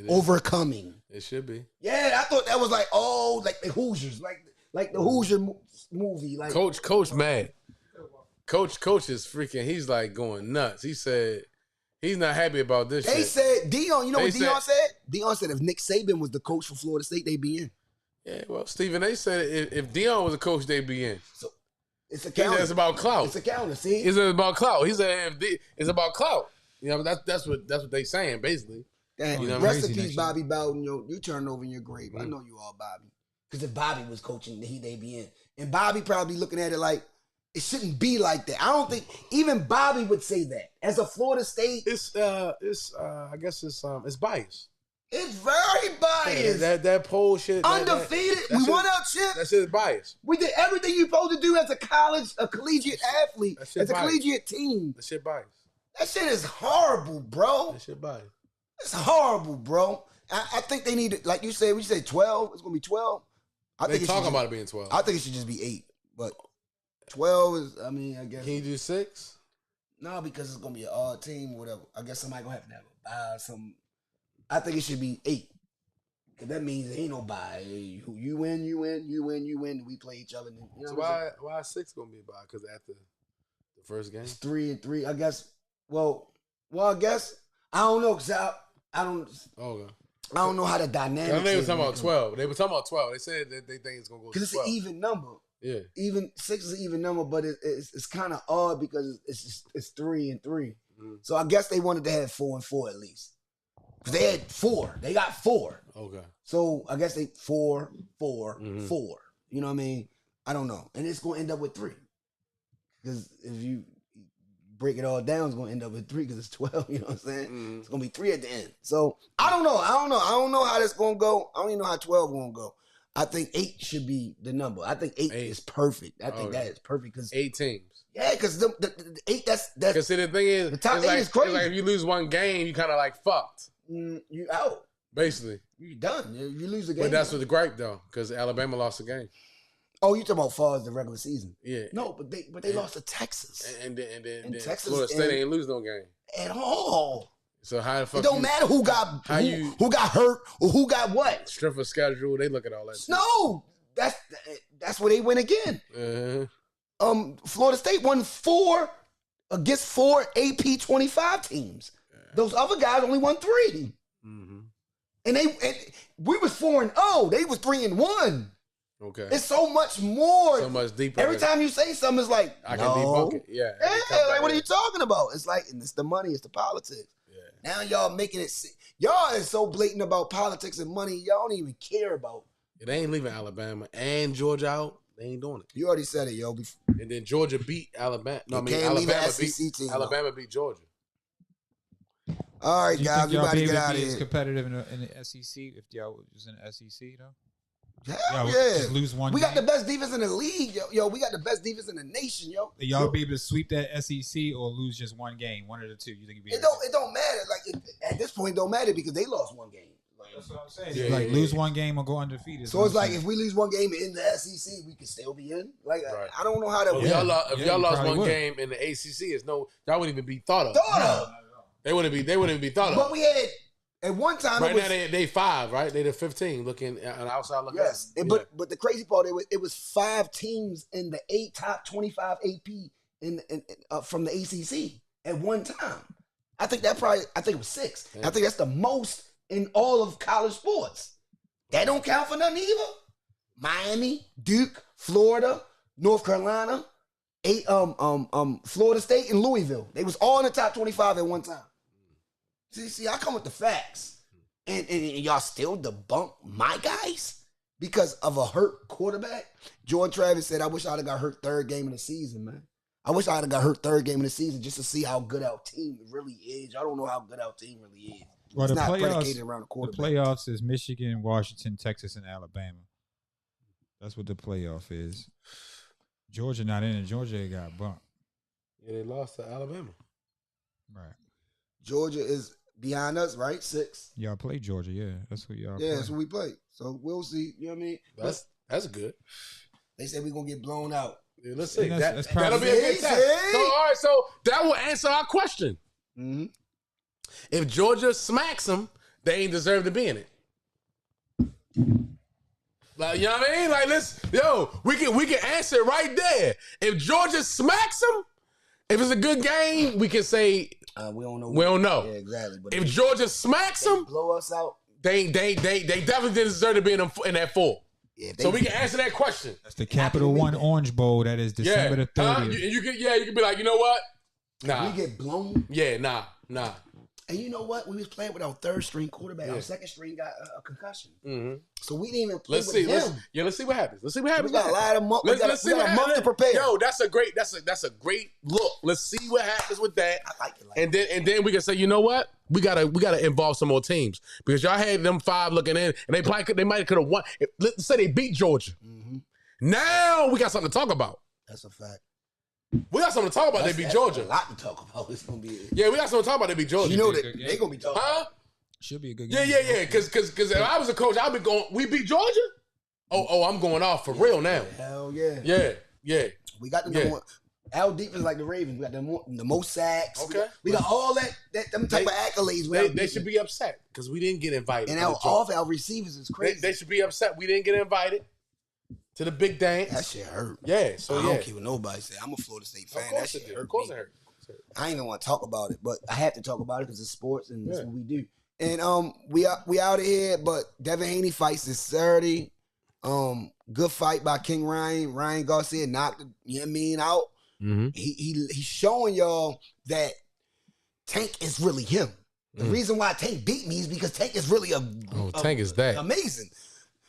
overcoming. It should be. Yeah, I thought that was like the Hoosiers, like the Hoosier movie. Like Coach mad. Coach is freaking. He's like going nuts. He said He's not happy about this They shit. said, Dion, you know They what Dion said? Dion said if Nick Saban was the coach for Florida State, they'd be in. Yeah, well, Stephen A. said if Dion was a coach, they'd be in. So it's a He said counter. it's about clout. It's a counter, see? It's about clout. He said it's about clout. You know, that's what they saying basically. Damn, You know, rest in crazy peace, next Bobby Bowden. You turn over in your grave. I know you all Bobby. Because if Bobby was coaching, they'd be in. And Bobby probably looking at it like, it shouldn't be like that. I don't think even Bobby would say that. As a Florida State, It's I guess it's biased. it's very biased. That poll shit. Undefeated. that We shit- won our chip. That shit is biased. We did everything you're supposed to do as a collegiate athlete, That shit as a biased. collegiate team. That shit biased. That shit is horrible, bro. That shit biased. It's horrible, bro. I think they need to, like you said, we said 12. It's gonna be 12. I They think talking should about it being 12. I think it should just be 8. But 12 is, I mean, I guess. Can you do 6? No, because it's gonna be an odd team or whatever. I guess somebody gonna have a bye or something. I think it should be 8. Cause that means there ain't no bye. You win, you win, you win, you win. We play each other. You know So what I'm saying? why 6 gonna be a bye? Because after the first game. It's 3-3. I guess. Well, I guess I don't know. Cause I don't know how the dynamics. I know they were is talking when about it 12. They were talking about 12. They said that they think it's gonna go to Because it's 12. an even number. Yeah. Even 6 is an even number, but it's kind of odd because it's 3-3. Mhm. So I guess they wanted to have 4-4 at least. Because they had 4. They got 4. Okay. So I guess they 4, 4, Mhm. 4. You know what I mean? I don't know. And it's going to end up with 3. Because if you break it all down, it's going to end up with 3 because it's 12. You know what I'm saying? Mhm. It's going to be 3 at the end. So I don't know. I don't know how that's going to go. I don't even know how 12 going to go. I think 8 should be the number. I think 8 is perfect. I think that is perfect because 8 teams. yeah, because the 8 that's Because see, the thing is, the top it's 8 like, is crazy. It's like if you lose one game, you kind of like fucked, you out. basically. You done. You lose the game. But that's what the gripe though, because Alabama lost the game. Oh, you talking about far as the regular season? Yeah. No, but they lost to Texas And then Texas Florida State and- ain't lose no game. at all. So how the fuck? It don't you- matter who got who got hurt or who got what. Strength of schedule, they look at all that. shit. No, that's where they win again. Uh-huh. Florida State won 4 against 4 AP 25 teams. Those other guys only won 3. Mm-hmm. And we was 4-0. They was 3-1. Okay. It's so much more. So much deeper. Every time you say something, it's like, I can no. debunk it. Yeah. Yeah, like, what are you talking about? It's like, and it's the money, it's the politics. Yeah. Now y'all making it, y'all is so blatant about politics and money, y'all don't even care about. They ain't leaving Alabama and Georgia out. They ain't doing it. You already said it, yo. And then Georgia beat Alabama. No, I You mean can't leave Alabama an SEC team, though. Alabama beat Georgia. All right, Do you guys, think we y'all about to be get able out to of be as here. competitive in the SEC if y'all was in the SEC though? Hell Y'all yeah. just lose one We got the game? best defense in the league, yo. We got the best defense in the nation, yo. Y'all be able to sweep that SEC or lose just one game, one of the two. You think you'd be It able to? don't matter. Like at this point, it don't matter because they lost one game. That's what I'm saying. Yeah, Like yeah, lose yeah. one game or go undefeated. So it's like if we lose one game in the SEC, we can still be in. Like Right. I don't know how that If works. y'all you lost probably one would. game in the ACC, it's no, y'all wouldn't even be thought of. Thought of. They wouldn't even be thought But of. we had at one time Right it was, now they 5, right? They the 15 looking on the outside looking. yes. Yeah. But the crazy part it was 5 teams in the 8 top 25 AP in from the ACC at one time. I think it was 6. Yeah. I think that's the most in all of college sports. That don't count for nothing either. Miami, Duke, Florida, North Carolina, Florida State, and Louisville. They was all in the top 25 at one time. See, I come with the facts. And y'all still debunk my guys because of a hurt quarterback? Jordan Travis said, I wish I'd have got hurt 3rd game of the season, man. I wish I'd have got hurt 3rd game of the season just to see how good our team really is. I don't know how good our team really is. Well, It's the not playoffs, predicated around the the quarterback. playoffs is Michigan, Washington, Texas, and Alabama. That's what the playoff is. Georgia not in it. Georgia got bumped. Yeah, they lost to Alabama. Right. Georgia is behind us, right? 6. Y'all play Georgia, yeah. That's what y'all Yeah, play. that's what we play. So we'll see. You know what I mean? That's good. They said we're going to get blown out. Yeah, let's see. And that's That'll be a good See? test. So all right, so that will answer our question. Mm-hmm. If Georgia smacks them, they ain't deserve to be in it. Like, you know what I mean? Like, we can answer it right there. If Georgia smacks them, if it's a good game, we can say We don't know. We don't know. Yeah, exactly. But If Georgia smacks them, blow us out. they definitely deserve to be in that 4. Yeah, So we can answer that question. That's the Capital One Orange Bowl. That is December the 30th. You could be like, you know what? Nah. We get blown. Yeah, nah. And you know what? We was playing with our third string quarterback. Our second string got a concussion. Mm-hmm. So we didn't even play Let's with see. him. Let's see what happens. We got a lot of months. We got a month to prepare. Yo, that's a great look. Let's see what happens with that. I like it. And then we can say, you know what? We gotta involve some more teams because y'all had them 5 looking in, and they might could have won. Let's say they beat Georgia. Mm-hmm. Now we got something to talk about. That's a fact. We got something to talk about. They beat Georgia. A lot to talk about. It's gonna be. Yeah, we got something to talk about. They beat Georgia. You know that they gonna be talking. Huh? Should be a good game. Yeah. Because if I was a coach, I'd be going. We beat Georgia. Oh, I'm going off for real now. Hell yeah. Yeah. We got the number one. Our defense like the Ravens. We got the most sacks. Okay. We got all them type of accolades. They should be upset because we didn't get invited. And our receivers is crazy. They should be upset. We didn't get invited to the big dance. That shit hurt. Yeah. So I don't care what nobody say. I'm a Florida State fan. That shit hurt. Of course it hurt. I ain't even want to talk about it, but I have to talk about it because it's sports and that's what we do. And we out of here, but Devin Haney fights this Saturday. Good fight by King Ryan. Ryan Garcia knocked out. Mm-hmm. He's showing y'all that Tank is really him. The reason why Tank beat me is because Tank is really Tank is that amazing.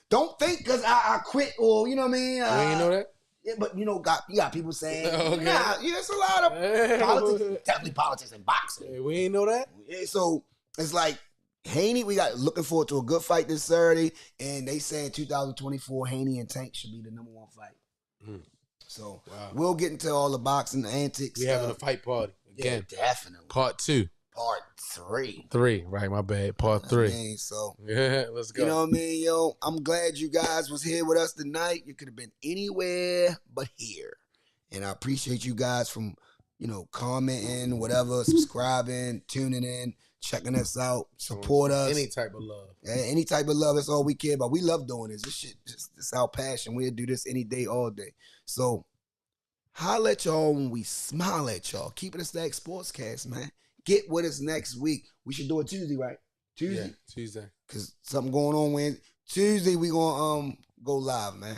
Don't think because I quit or you know what I mean. You ain't know that. Yeah, but you got people saying, it's a lot of politics, definitely politics and boxing. Hey, we ain't know that. Yeah, so it's like Haney, we got looking forward to a good fight this Saturday, and they saying 2024 Haney and Tank should be the number 1 fight. So we'll get into all the boxing antics. We having a fight party again. Yeah, definitely. Part 2. Part 3. 3, right? My bad. Part 3. So yeah, let's go. You know what I mean, yo? I'm glad you guys was here with us tonight. You could have been anywhere but here, and I appreciate you guys from commenting, whatever, subscribing, tuning in, checking us out, support us. Any type of love. Yeah, any type of love. That's all we care about. We love doing this. This shit, it's our passion. We'll do this any day, all day. So, holla at y'all when we smile at y'all. Keep it a Stack Sportscast, man. Get with us next week. We should do it Tuesday, right? Tuesday? Yeah, Tuesday. Because something going on Wednesday. Tuesday, we going to go live, man.